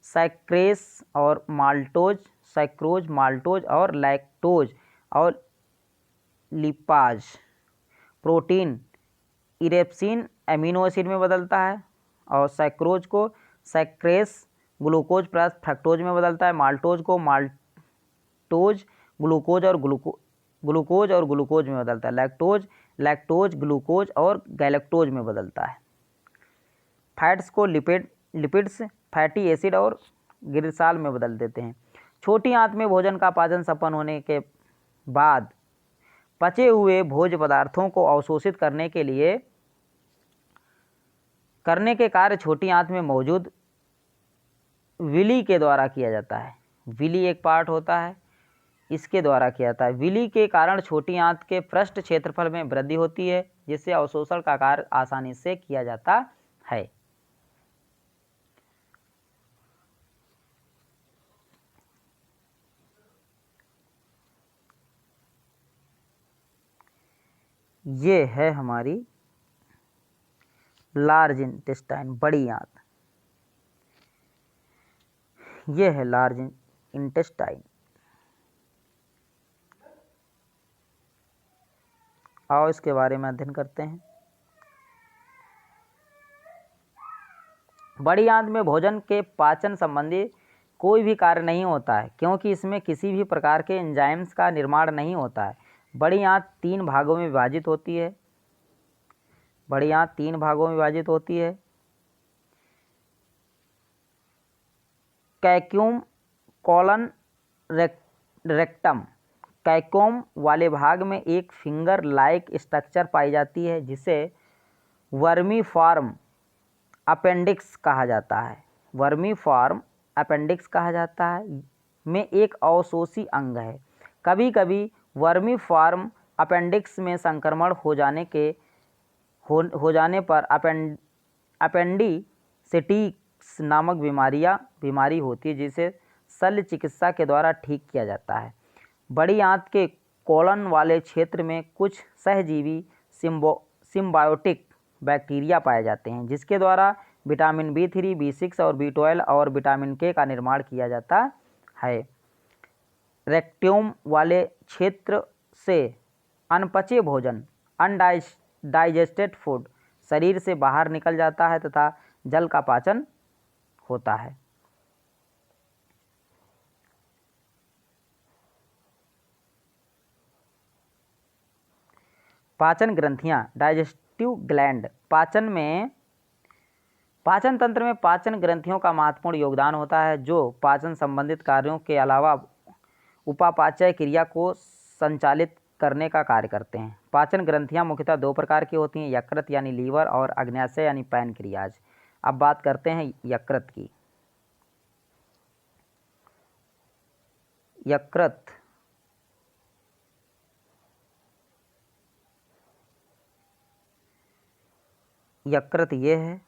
सैक्रेस और माल्टोज, सैक्रोज, माल्टोज और लैक्टोज और लिपाज। प्रोटीन इरेप्सिन एमिनो एसिड में बदलता है और सैक्रोज को सैक्रेस ग्लूकोज प्लस फ्रक्टोज में बदलता है। माल्टोज को माल्टोज ग्लूकोज और ग्लूकोज में बदलता है। लैक्टोज ग्लूकोज और गैलेक्टोज में बदलता है। फैट्स को लिपिड्स, फैटी एसिड और ग्लिसरॉल में बदल देते हैं। छोटी आंत में भोजन का पाचन संपन्न होने के बाद पचे हुए भोज्य पदार्थों को अवशोषित करने के कार्य छोटी आंत में मौजूद विली के द्वारा किया जाता है। विली एक पार्ट होता है, इसके द्वारा किया जाता है। विली के कारण छोटी आंत के पृष्ठ क्षेत्रफल में वृद्धि होती है, जिससे अवशोषण का कार्य आसानी से किया जाता है। ये है हमारी लार्ज इंटेस्टाइन, बड़ी आंत। ये है लार्ज इंटेस्टाइन। आओ इसके बारे में अध्ययन करते हैं। बड़ी आंत में भोजन के पाचन संबंधी कोई भी कार्य नहीं होता है, क्योंकि इसमें किसी भी प्रकार के एंजाइम्स का निर्माण नहीं होता है। बड़ी आंत 3 भागों में विभाजित होती है। बड़ी आंत 3 भागों में विभाजित होती है। कैक्यूम, कॉलन, रेक्टम। कैक्यूम वाले भाग में एक फिंगर लाइक स्ट्रक्चर पाई जाती है जिसे वर्मीफॉर्म अपेंडिक्स कहा जाता है। वर्मीफॉर्म अपेंडिक्स कहा जाता है में एक अवशोषी अंग है। कभी कभी वर्मीफॉर्म अपेंडिक्स में संक्रमण हो जाने पर अपेंडिसिटिस नामक बीमारी होती है, जिसे शल्य चिकित्सा के द्वारा ठीक किया जाता है। बड़ी आंत के कोलन वाले क्षेत्र में कुछ सहजीवी सिम्बायोटिक बैक्टीरिया पाए जाते हैं, जिसके द्वारा विटामिन B3, B6 और B12 और विटामिन K का निर्माण किया जाता है। रेक्ट्यूम वाले क्षेत्र से अनपचे भोजन, अनडाइजेस्टेड फूड शरीर से बाहर निकल जाता है तथा जल का पाचन होता है। पाचन ग्रंथियां, डाइजेस्टिव ग्लैंड। पाचन तंत्र में पाचन ग्रंथियों का महत्वपूर्ण योगदान होता है, जो पाचन संबंधित कार्यों के अलावा उपापाचय क्रिया को संचालित करने का कार्य करते हैं। पाचन ग्रंथियां मुख्यतः 2 प्रकार की होती हैं: यकृत यानी लीवर और अग्न्याशय यानी पैनक्रियाज। अब बात करते हैं यकृत की। यकृत ये है।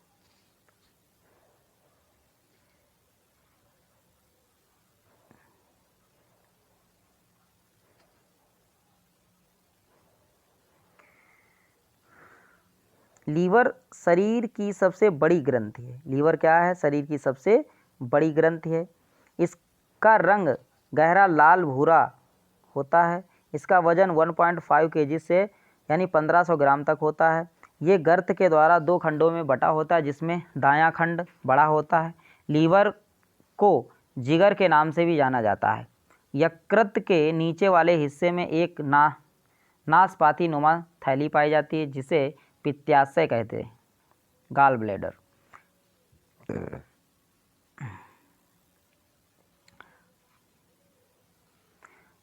लीवर शरीर की सबसे बड़ी ग्रंथि है। लीवर क्या है? शरीर की सबसे बड़ी ग्रंथि है। इसका रंग गहरा लाल भूरा होता है। इसका वजन 1.5 kg से यानी 1500 ग्राम तक होता है। ये गर्त के द्वारा 2 खंडों में बटा होता है, जिसमें दायां खंड बड़ा होता है। लीवर को जिगर के नाम से भी जाना जाता है। यकृत के नीचे वाले हिस्से में एक नाशपाती नुमा थैली पाई जाती है, जिसे पित्ताशय कहते हैं, गाल ब्लैडर।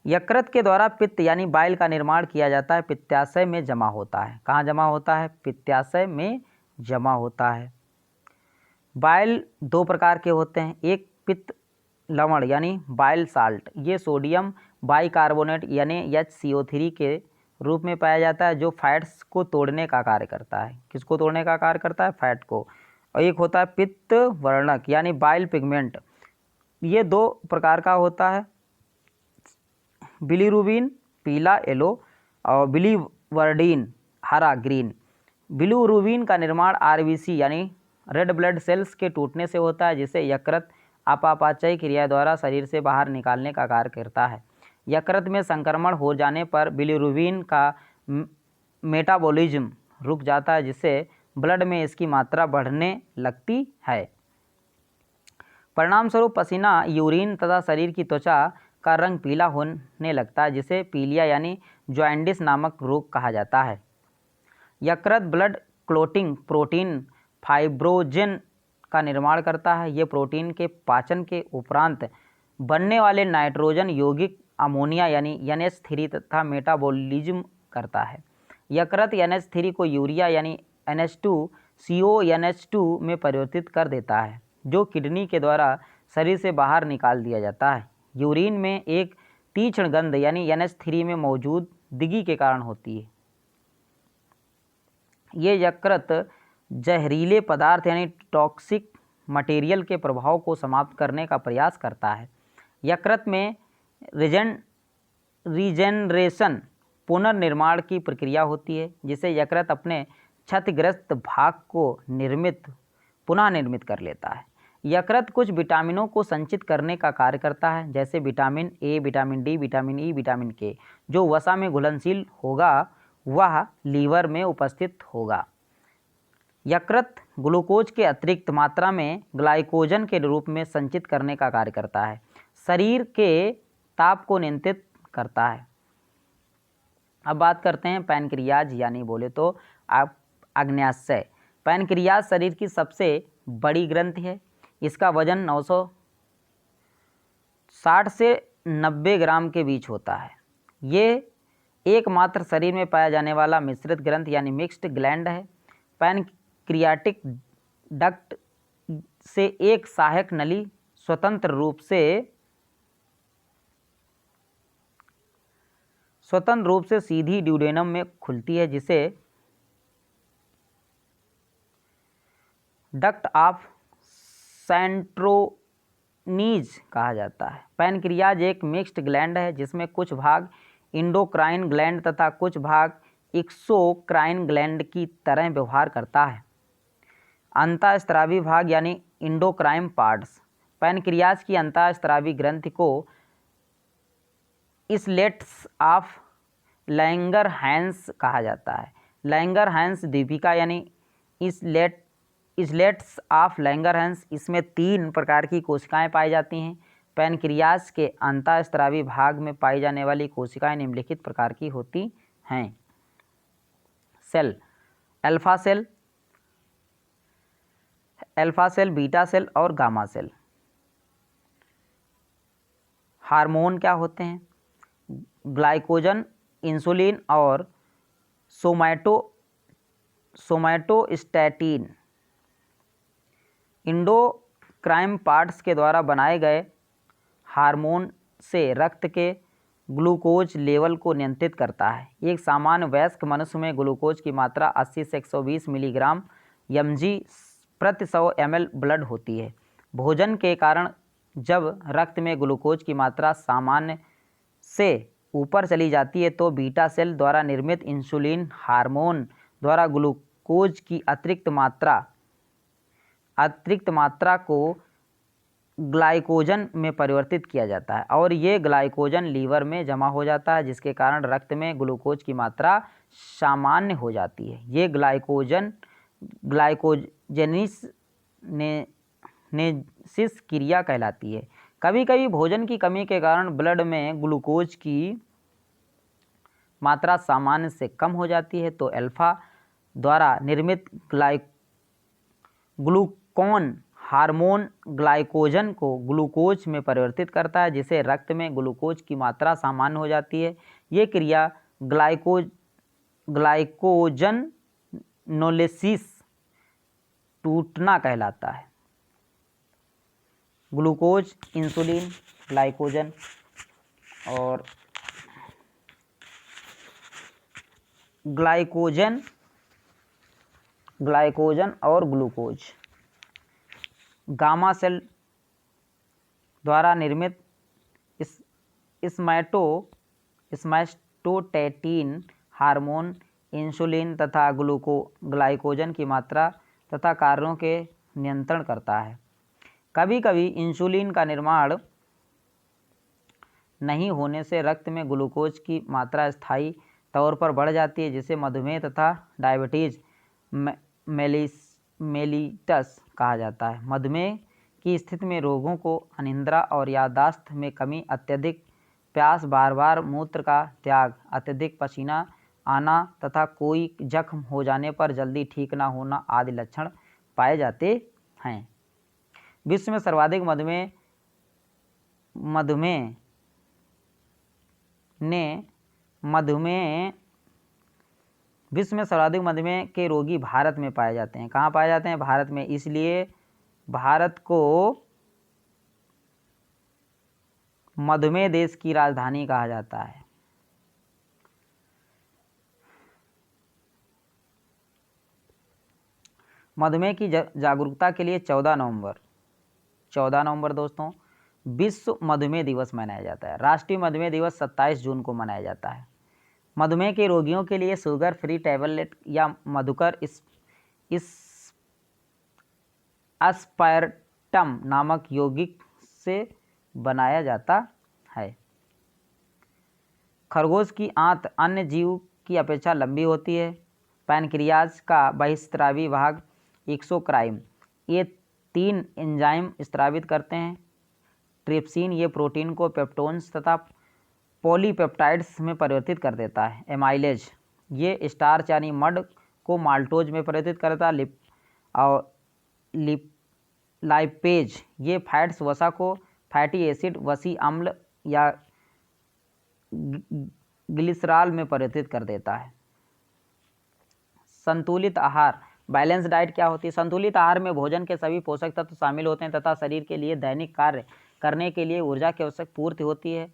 यकृत के द्वारा पित्त यानी बाइल का निर्माण किया जाता है, पित्ताशय में जमा होता है। कहाँ जमा होता है? पित्ताशय में जमा होता है। बाइल 2 प्रकार के होते हैं। एक पित्त लवण यानी बाइल साल्ट, ये सोडियम बाइकार्बोनेट यानी HCO3 के रूप में पाया जाता है, जो फैट्स को तोड़ने का कार्य करता है। किसको तोड़ने का कार्य करता है? फैट को। और एक होता है पित्त वर्णक यानी बाइल पिगमेंट, ये 2 प्रकार का होता है, बिलीरुबिन पीला येलो और बिलीवर्डिन हरा ग्रीन। बिलीरुबिन का निर्माण RBC यानी रेड ब्लड सेल्स के टूटने से होता है, जिसे यकृत अपापचयी क्रिया द्वारा शरीर से बाहर निकालने का कार्य करता है। यकृत में संक्रमण हो जाने पर बिलीरुबिन का मेटाबॉलिज्म रुक जाता है, जिससे ब्लड में इसकी मात्रा बढ़ने लगती है। परिणामस्वरूप पसीना, यूरिन तथा शरीर की त्वचा का रंग पीला होने लगता है, जिसे पीलिया यानी जॉन्डिस नामक रोग कहा जाता है। यकृत ब्लड क्लोटिंग प्रोटीन फाइब्रोजेन का निर्माण करता है। ये प्रोटीन के पाचन के उपरांत बनने वाले नाइट्रोजन यौगिक अमोनिया यानी NH3 तथा मेटाबॉलिज्म करता है। यकृत NH3 को यूरिया यानी NH2CONH2 में परिवर्तित कर देता है, जो किडनी के द्वारा शरीर से बाहर निकाल दिया जाता है। यूरिन में एक तीक्ष्ण गंध यानी NH3 में मौजूद दिगी के कारण होती है। ये यकृत जहरीले पदार्थ यानी टॉक्सिक मटेरियल के प्रभाव को समाप्त करने का प्रयास करता है। यकृत में रीजेनरेशन पुनर्निर्माण की प्रक्रिया होती है, जिसे यकृत अपने क्षतिग्रस्त भाग को पुनः निर्मित कर लेता है। यकृत कुछ विटामिनों को संचित करने का कार्य करता है, जैसे vitamin A, vitamin D, vitamin E, vitamin के। जो वसा में घुलनशील होगा वह लीवर में उपस्थित होगा। यकृत ग्लूकोज के अतिरिक्त मात्रा में ग्लाइकोजन के रूप में संचित करने का कार्य करता है। शरीर के ताप को नियंत्रित करता है। अब बात करते हैं पैनक्रियाज यानी बोले तो अग्न्याशय। पैनक्रियाज शरीर की सबसे बड़ी ग्रंथि है। इसका वजन 960 से 90 ग्राम के बीच होता है। ये एकमात्र शरीर में पाया जाने वाला मिश्रित ग्रंथ यानी मिक्स्ड ग्लैंड है। पैनक्रियाटिक डक्ट से एक सहायक नली स्वतंत्र रूप से सीधी ड्यूडेनम में खुलती है, जिसे डक्ट ऑफ सेंट्रोनीज कहा जाता है। पैनक्रियाज एक मिक्स्ड ग्लैंड है, जिसमें कुछ भाग इंडोक्राइन ग्लैंड तथा कुछ भाग एक्सोक्राइन ग्लैंड की तरह व्यवहार करता है। अंतःस्रावी भाग यानी इंडोक्राइन पार्ट्स पैनक्रियाज की अंतःस्रावी ग्रंथि को इसलेट्स ऑफ लैंगरहैंस कहा जाता है। लैंगरहैंस दीपिका यानी इसलेट्स ऑफ लैंगरहैंस, इसमें 3 प्रकार की कोशिकाएं पाई जाती हैं। पैनक्रियाज के अंतःस्रावी भाग में पाई जाने वाली कोशिकाएं निम्नलिखित प्रकार की होती हैं। Cell, alpha cell, beta cell और गामा सेल। हार्मोन क्या होते हैं? ग्लाइकोजन, इंसुलिन और सोमैटोस्टैटिन इंडोक्राइन पार्ट्स के द्वारा बनाए गए हार्मोन से रक्त के ग्लूकोज लेवल को नियंत्रित करता है। एक सामान्य वयस्क मनुष्य में ग्लूकोज की मात्रा 80 से 120 मिलीग्राम mg प्रति 100 ml ब्लड होती है। भोजन के कारण जब रक्त में ग्लूकोज की मात्रा सामान्य से ऊपर चली जाती है, तो बीटा सेल द्वारा निर्मित इंसुलिन हार्मोन द्वारा ग्लूकोज की अतिरिक्त मात्रा को ग्लाइकोजन में परिवर्तित किया जाता है और ये ग्लाइकोजन लीवर में जमा हो जाता है, जिसके कारण रक्त में ग्लूकोज की मात्रा सामान्य हो जाती है। ये ग्लाइकोजेनेसिस क्रिया कहलाती है। कभी कभी भोजन की कमी के कारण ब्लड में ग्लूकोज की मात्रा सामान्य से कम हो जाती है, तो अल्फा द्वारा निर्मित ग्लूकॉन हार्मोन ग्लाइकोजन को ग्लूकोज में परिवर्तित करता है, जिससे रक्त में ग्लूकोज की मात्रा सामान्य हो जाती है। ये क्रिया ग्लाइकोजनोलिसिस टूटना कहलाता है। ग्लूकोज, इंसुलिन, ग्लाइकोजन और ग्लाइकोजन और ग्लूकोज गामा सेल द्वारा निर्मित स्मैटोटैटिन हार्मोन इंसुलिन तथा ग्लाइकोजन की मात्रा तथा कार्यों के नियंत्रण करता है। कभी कभी इंसुलिन का निर्माण नहीं होने से रक्त में ग्लूकोज की मात्रा स्थायी तौर पर बढ़ जाती है, जिसे मधुमेह तथा डायबिटीज़ मेलिटस कहा जाता है। मधुमेह की स्थिति में रोगों को अनिद्रा और याददाश्त में कमी, अत्यधिक प्यास, बार बार मूत्र का त्याग, अत्यधिक पसीना आना तथा कोई जख्म हो जाने पर जल्दी ठीक न होना आदि लक्षण पाए जाते हैं। विश्व में सर्वाधिक मधुमेह के रोगी भारत में पाए जाते हैं। कहाँ पाए जाते हैं? भारत में। इसलिए भारत को मधुमेह देश की राजधानी कहा जाता है। मधुमेह की जागरूकता के लिए 14 नवंबर दोस्तों विश्व मधुमेह दिवस मनाया जाता है। राष्ट्रीय मधुमेह दिवस 27 जून को मनाया जाता है। मधुमेह के रोगियों के लिए शुगर फ्री टैबलेट या मधुकर अस्पार्टम नामक यौगिक से बनाया जाता है। खरगोश की आंत अन्य जीव की अपेक्षा लंबी होती है। पैनक्रियाज का बहिस्रावी भाग एक्सोक्राइन ये 3 एंजाइम स्रावित करते हैं। ट्रिप्सिन ये प्रोटीन को पेप्टोन्स तथा पॉलीपेप्टाइड्स में परिवर्तित कर देता है। एमाइलेज ये स्टार्च यानी मड को माल्टोज में परिवर्तित करता है। लाइपेज ये फैट्स वसा को फैटी एसिड, वसी अम्ल या ग्लिसरॉल में परिवर्तित कर देता है। संतुलित आहार बैलेंस डाइट क्या होती है? संतुलित आहार में भोजन के सभी पोषक तत्व शामिल होते हैं तथा शरीर के लिए दैनिक कार्य करने के लिए ऊर्जा की आवश्यक पूर्ति होती है।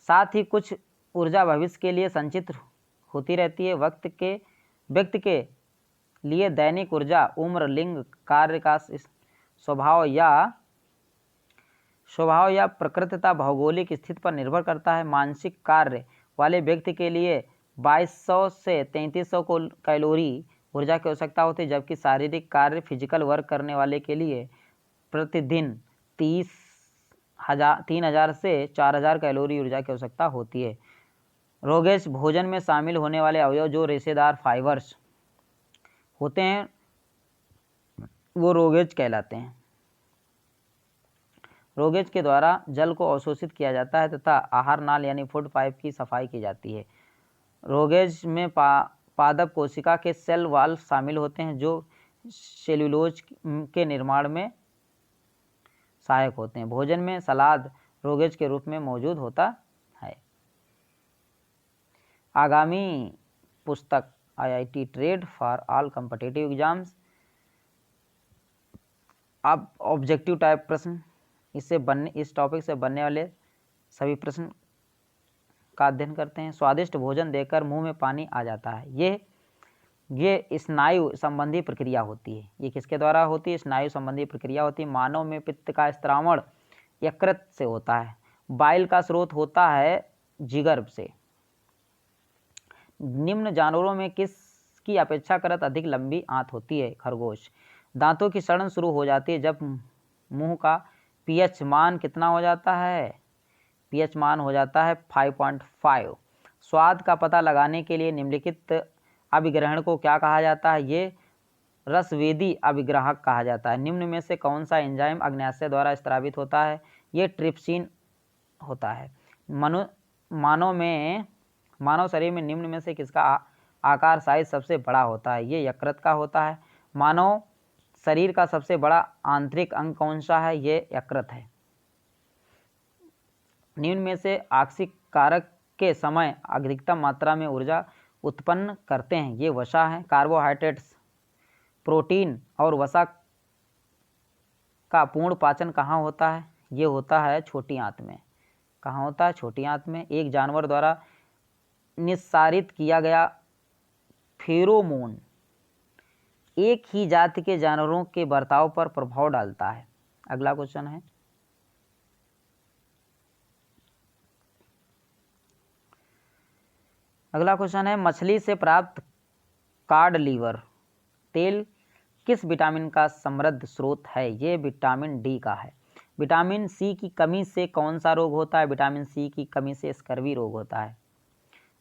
साथ ही कुछ ऊर्जा भविष्य के लिए संचित होती रहती है। व्यक्ति के लिए दैनिक ऊर्जा उम्र, लिंग, कार्य का स्वभाव या प्रकृति तथा भौगोलिक स्थिति पर निर्भर करता है। मानसिक कार्य वाले व्यक्ति के लिए 2200 से 3300 कैलोरी ऊर्जा की आवश्यकता होती है, जबकि शारीरिक कार्य फिजिकल वर्क करने वाले के लिए प्रतिदिन 3000 से 4000 कैलोरी ऊर्जा की आवश्यकता होती है। रोगेज भोजन में शामिल होने वाले अवयव जो रेशेदार फाइबर्स होते हैं वो रोगेज कहलाते हैं। रोगेज के द्वारा जल को अवशोषित किया जाता है तथा आहार नाल यानी फूड पाइप की सफाई की जाती है। रोगेज में पादप कोशिका के सेल वाल शामिल होते हैं जो सेल्यूलोज के निर्माण में सहायक होते हैं। भोजन में सलाद रोगेज के रूप में मौजूद होता है। आगामी पुस्तक IIT trade for all competitive exams. अब ऑब्जेक्टिव टाइप प्रश्न इस टॉपिक से बनने वाले सभी प्रश्न का अध्ययन करते हैं। स्वादिष्ट भोजन देकर मुंह में पानी आ जाता है। ये स्नायु संबंधी प्रक्रिया होती है। ये किसके द्वारा होती है? स्नायु संबंधी प्रक्रिया होती है। मानव में पित्त का स्त्रावण यकृत से होता है। बाइल का स्रोत होता है जिगर से। निम्न जानवरों में किसकी अपेक्षाकृत अधिक लंबी आंत होती है? खरगोश। दांतों की सड़न शुरू हो जाती है जब मुंह का पीएच मान कितना हो जाता है, पीएच मान हो जाता है 5.5। स्वाद का पता लगाने के लिए निम्नलिखित अभिग्रहण को क्या कहा जाता है, ये रसवेदी अभिग्राहक कहा जाता है। निम्न में से कौन सा एंजाइम अग्न्याशय द्वारा स्रावित होता है, ये ट्रिप्सिन होता है। मानव शरीर में निम्न में से किसका आकार साइज सबसे बड़ा होता है, ये यकृत का होता है। मानव शरीर का सबसे बड़ा आंतरिक अंग कौन सा है, ये यकृत है। निम्न में से आकस्मिक कारक के समय अधिकतम मात्रा में ऊर्जा उत्पन्न करते हैं, ये वसा है। कार्बोहाइड्रेट्स, प्रोटीन और वसा का पूर्ण पाचन कहाँ होता है, ये होता है छोटी आंत में। कहाँ होता है, छोटी आंत में। एक जानवर द्वारा निस्सारित किया गया फेरोमोन एक ही जाति के जानवरों के बर्ताव पर प्रभाव डालता है। अगला क्वेश्चन है, मछली से प्राप्त कॉड लीवर तेल किस विटामिन का समृद्ध स्रोत है, ये विटामिन डी का है। विटामिन सी की कमी से कौन सा रोग होता है, विटामिन सी की कमी से स्कर्वी रोग होता है।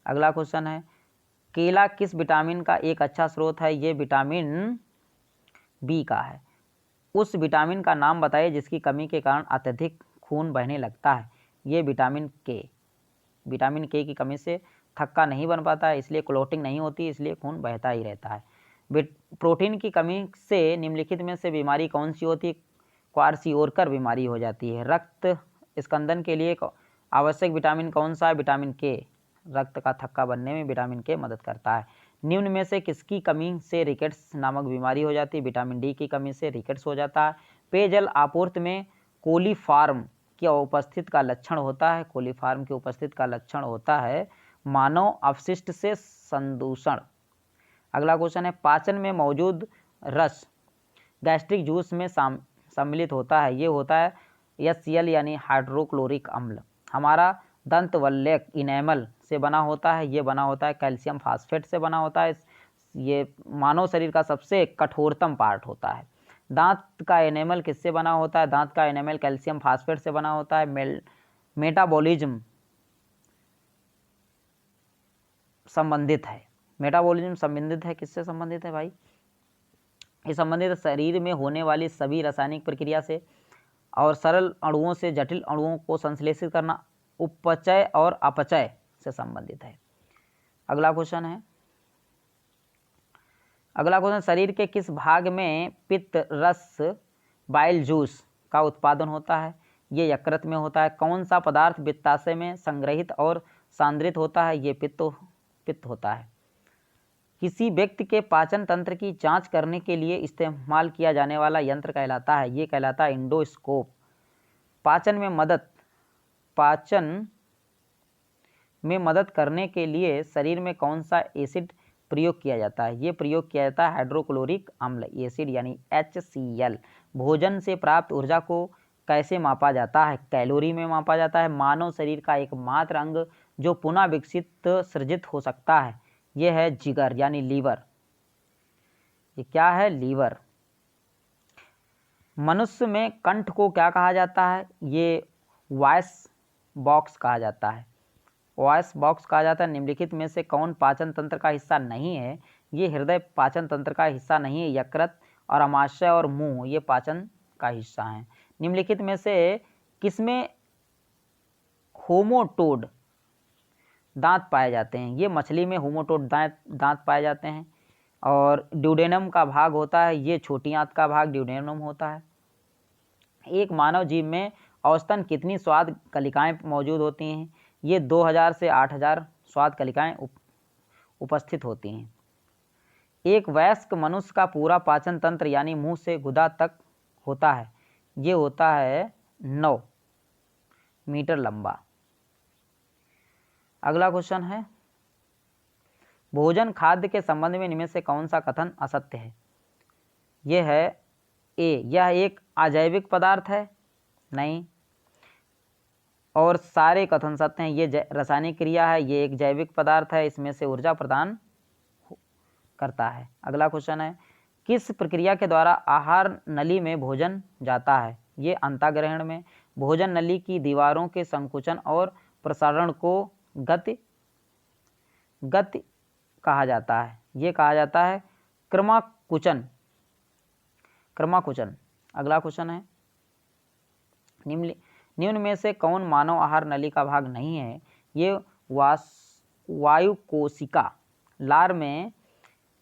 अगला क्वेश्चन है, केला किस विटामिन का एक अच्छा स्रोत है, ये विटामिन बी का है। उस विटामिन का नाम बताइए जिसकी कमी के कारण अत्यधिक खून बहने लगता है, ये विटामिन के। विटामिन के की कमी से थक्का नहीं बन पाता है, इसलिए क्लोटिंग नहीं होती, इसलिए खून बहता ही रहता है। प्रोटीन की कमी से निम्नलिखित में से बीमारी कौन सी होती है, क्वार्सियोरकर बीमारी हो जाती है। रक्त स्कंदन के लिए आवश्यक विटामिन कौन सा है, विटामिन के। रक्त का थक्का बनने में विटामिन के मदद करता है। निम्न में से किसकी कमी से रिकेट्स नामक बीमारी हो जाती है, विटामिन डी की कमी से रिकेट्स हो जाता है। पेयजल आपूर्ति में कोलीफार्म की उपस्थित का लक्षण होता है, कोलीफार्म की उपस्थित का लक्षण होता है मानव अपशिष्ट से संदूषण। अगला क्वेश्चन है, पाचन में मौजूद रस गैस्ट्रिक जूस में सम्मिलित होता है, ये होता है HCl यानी हाइड्रोक्लोरिक अम्ल। हमारा दंत वल्लक इनेमल से बना होता है, ये बना होता है कैल्शियम फास्फेट से बना होता है। ये मानव शरीर का सबसे कठोरतम पार्ट होता है। दांत का एनेमल किससे बना होता है, दांत का एनेमल कैल्शियम फास्फेट से बना होता है। मेटाबॉलिज्म संबंधित है, मेटाबॉलिज्म संबंधित है, किससे संबंधित है भाई, ये संबंधित शरीर में होने वाली सभी रासायनिक प्रक्रिया से और सरल अणुओं से जटिल अणुओं को संश्लेषित करना, उपचय और अपचय से संबंधित है। अगला क्वेश्चन है, शरीर के किस भाग में पित्त रस बाइल जूस का उत्पादन होता है, ये यकृत में होता है। कौन सा पदार्थ पित्ताशय में संग्रहित और सांद्रित होता है, ये पित्त होता है। किसी व्यक्ति के पाचन तंत्र की जांच करने के लिए इस्तेमाल किया जाने वाला यंत्र कहलाता है, ये कहलाता है इंडोस्कोप। पाचन में मदद करने के लिए शरीर में कौन सा एसिड प्रयोग किया जाता है, ये प्रयोग किया जाता है हाइड्रोक्लोरिक अम्ल एसिड यानी HCl। भोजन से प्राप्त ऊर्जा को कैसे मापा जाता है, कैलोरी में मापा जाता है। मानव शरीर का एकमात्र अंग जो पुनः विकसित सृजित हो सकता है, यह है जिगर यानी लीवर। ये क्या है, लीवर। मनुष्य में कंठ को क्या कहा जाता है, ये वॉइस बॉक्स कहा जाता है, वॉइस बॉक्स कहा जाता है। निम्नलिखित में से कौन पाचन तंत्र का हिस्सा नहीं है, ये हृदय पाचन तंत्र का हिस्सा नहीं है। यकृत और अमाशय और मुंह ये पाचन का हिस्सा हैं। निम्नलिखित में से किसमें होमोटोड दांत पाए जाते हैं, ये मछली में होमोटोड दांत पाए जाते हैं। और ड्यूडेनम का भाग होता है, ये छोटी आंत का भाग ड्यूडेनम होता है। एक मानव जीव में औसतन कितनी स्वाद कलिकाएं मौजूद होती हैं, ये 2000 से 8000 स्वाद कलिकाएं उपस्थित होती हैं। एक वयस्क मनुष्य का पूरा पाचन तंत्र यानी मुंह से गुदा तक होता है, ये होता है 9 मीटर लंबा। अगला क्वेश्चन है, भोजन खाद्य के संबंध में इनमें से कौन सा कथन असत्य है, यह है ए, यह एक अजैविक पदार्थ है, नहीं। और सारे कथन सत्य हैं, ये रासायनिक क्रिया है, ये एक जैविक पदार्थ है, इसमें से ऊर्जा प्रदान करता है। अगला क्वेश्चन है, किस प्रक्रिया के द्वारा आहार नली में भोजन जाता है, ये अंतःग्रहण में। भोजन नली की दीवारों के संकुचन और प्रसारण को गति कहा जाता है। ये कहा जाता है क्रमाकुचन। अगला क्वेश्चन है, निम्न में से कौन मानव आहार नली का भाग नहीं है? ये वायु कोशिका।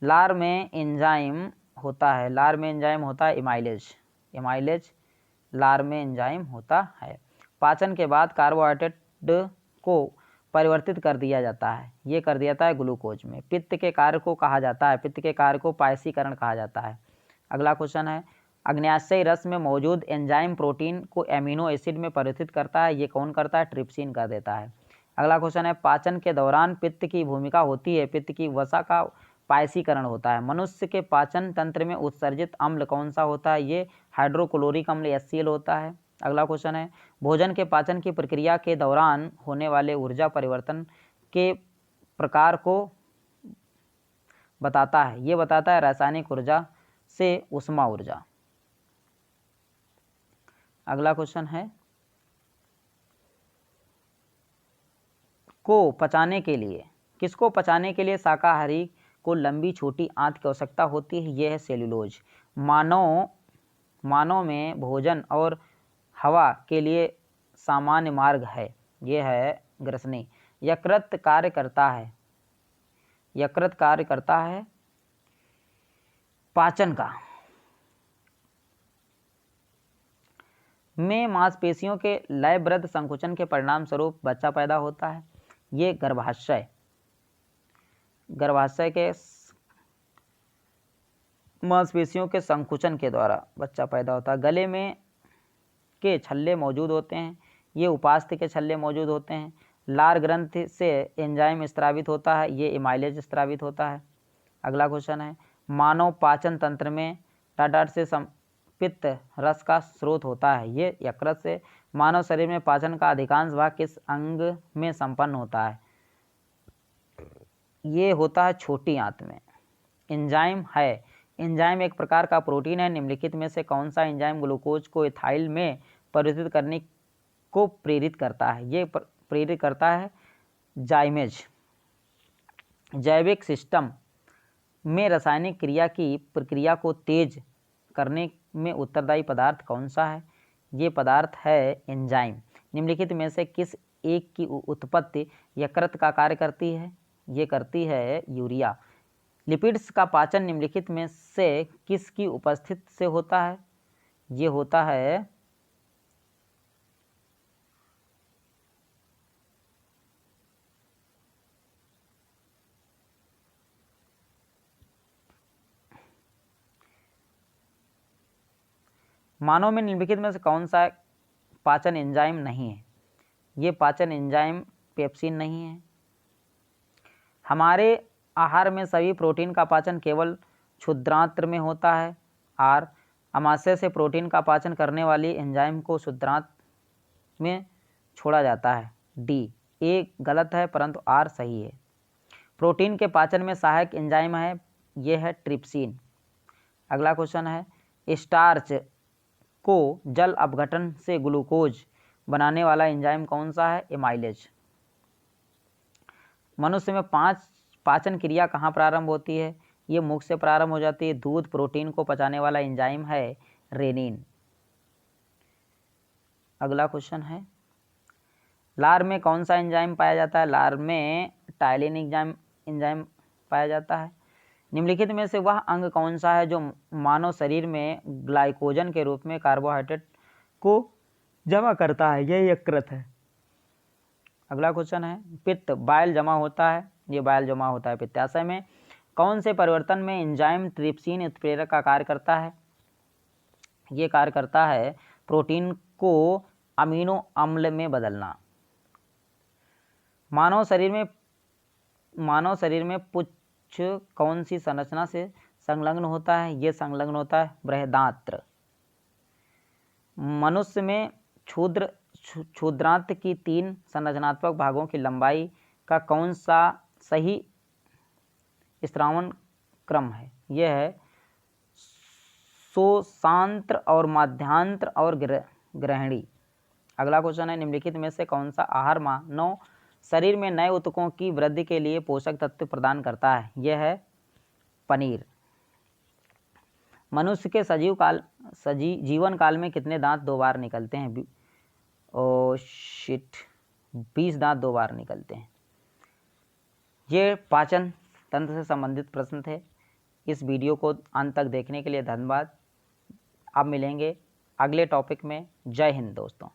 लार में एंजाइम होता है। इमाइलेज लार में एंजाइम होता है। पाचन के बाद कार्बोहाइड्रेट को परिवर्तित कर दिया जाता है। ये कर दिया जाता है ग्लूकोज में। पित्त के कार्य को पायसीकरण कहा जाता है। अगला क्वेश्चन है, अग्न्याशयी रस में मौजूद एंजाइम प्रोटीन को एमिनो एसिड में परिवर्तित करता है। ये कौन करता है? ट्रिप्सिन कर देता है। अगला क्वेश्चन है, पाचन के दौरान पित्त की भूमिका होती है। पित्त की वसा का पायसीकरण होता है। मनुष्य के पाचन तंत्र में उत्सर्जित अम्ल कौन सा होता है? ये हाइड्रोक्लोरिक अम्ल HCl होता है। अगला क्वेश्चन है, भोजन के पाचन की प्रक्रिया के दौरान होने वाले ऊर्जा परिवर्तन के प्रकार को बताता है। ये बताता है रासायनिक ऊर्जा से ऊष्मा ऊर्जा। अगला क्वेश्चन है, किसको पचाने के लिए शाकाहारी को लंबी छोटी आंत की आवश्यकता होती है? यह है सेल्यूलोज। मानव में भोजन और हवा के लिए सामान्य मार्ग है। यह है ग्रसनी। यकृत कार्य करता है पाचन का। में मांसपेशियों के लयबद्ध संकुचन के परिणाम स्वरूप बच्चा पैदा होता है। ये गर्भाशय के मांसपेशियों के संकुचन के द्वारा बच्चा पैदा होता है। गले में के छल्ले मौजूद होते हैं। ये उपास्थि के छल्ले मौजूद होते हैं। लार ग्रंथि से एंजाइम स्त्रावित होता है। ये इमाइलेज स्त्रावित होता है। अगला क्वेश्चन है, मानव पाचन तंत्र में टाटाट से पित्त रस का स्रोत होता है। ये यकृत से। मानव शरीर में पाचन का अधिकांश भाग किस अंग में संपन्न होता है? ये होता है छोटी आंत में। एंजाइम एक प्रकार का प्रोटीन है। निम्नलिखित में से कौन सा एंजाइम ग्लूकोज को इथाइल में परिवर्तित करने को प्रेरित करता है? ये प्रेरित करता है जाइमेज। जैविक सिस्टम में रासायनिक क्रिया की प्रक्रिया को तेज करने में उत्तरदायी पदार्थ कौन सा है? ये पदार्थ है एंजाइम। निम्नलिखित में से किस एक की उत्पत्ति यकृत का कार्य करती है? ये करती है यूरिया। लिपिड्स का पाचन निम्नलिखित में से किसकी उपस्थिति से होता है? ये होता है मानव में निम्नलिखित में से कौन सा पाचन एंजाइम नहीं है? ये पाचन एंजाइम पेप्सिन नहीं है। हमारे आहार में सभी प्रोटीन का पाचन केवल क्षुद्रांत्र में होता है। आर, अमाशय से प्रोटीन का पाचन करने वाली एंजाइम को क्षुद्रांत्र में छोड़ा जाता है। डी, ए गलत है परंतु आर सही है। प्रोटीन के पाचन में सहायक एंजाइम है। यह है ट्रिप्सिन। अगला क्वेश्चन है, स्टार्च को जल अपघटन से ग्लूकोज बनाने वाला एंजाइम कौन सा है? एमाइलेज। मनुष्य में पाचन क्रिया कहाँ प्रारंभ होती है? ये मुख से प्रारंभ हो जाती है। दूध प्रोटीन को पचाने वाला एंजाइम है रेनिन। अगला क्वेश्चन है, लार में कौन सा एंजाइम पाया जाता है? लार में टाइलिन एंजाइम पाया जाता है। निम्नलिखित में से वह अंग कौन सा है जो मानव शरीर में ग्लाइकोजन के रूप में कार्बोहाइड्रेट को जमा करता है? यह यकृत है। अगला क्वेश्चन है, पित्त बाइल जमा होता है। ये बाइल जमा होता है पित्ताशय में। कौन से परिवर्तन में एंजाइम ट्रिप्सिन उत्प्रेरक का कार्य करता है? ये कार्य करता है प्रोटीन को अमीनो अम्ल में बदलना। मानव शरीर में पुच्छ कौन सी संरचना से संलग्न होता है? ये संलग्न होता है बृहदांत्र। मनुष्य में क्षुद्रांत्र की 3 संरचनात्मक भागों की लंबाई का कौन सा सही स्त्रावन क्रम है? यह है शोषांत्र और माध्यांत्र और ग्रहणी। अगला क्वेश्चन है, निम्नलिखित में से कौन सा आहार मानव शरीर में नए ऊतकों की वृद्धि के लिए पोषक तत्व प्रदान करता है? यह है पनीर। मनुष्य के जीवन काल में कितने दांत 2 बार निकलते हैं? 20 दांत 2 बार निकलते हैं। ये पाचन तंत्र से संबंधित प्रश्न थे। इस वीडियो को अंत तक देखने के लिए धन्यवाद। अब मिलेंगे अगले टॉपिक में। जय हिंद दोस्तों।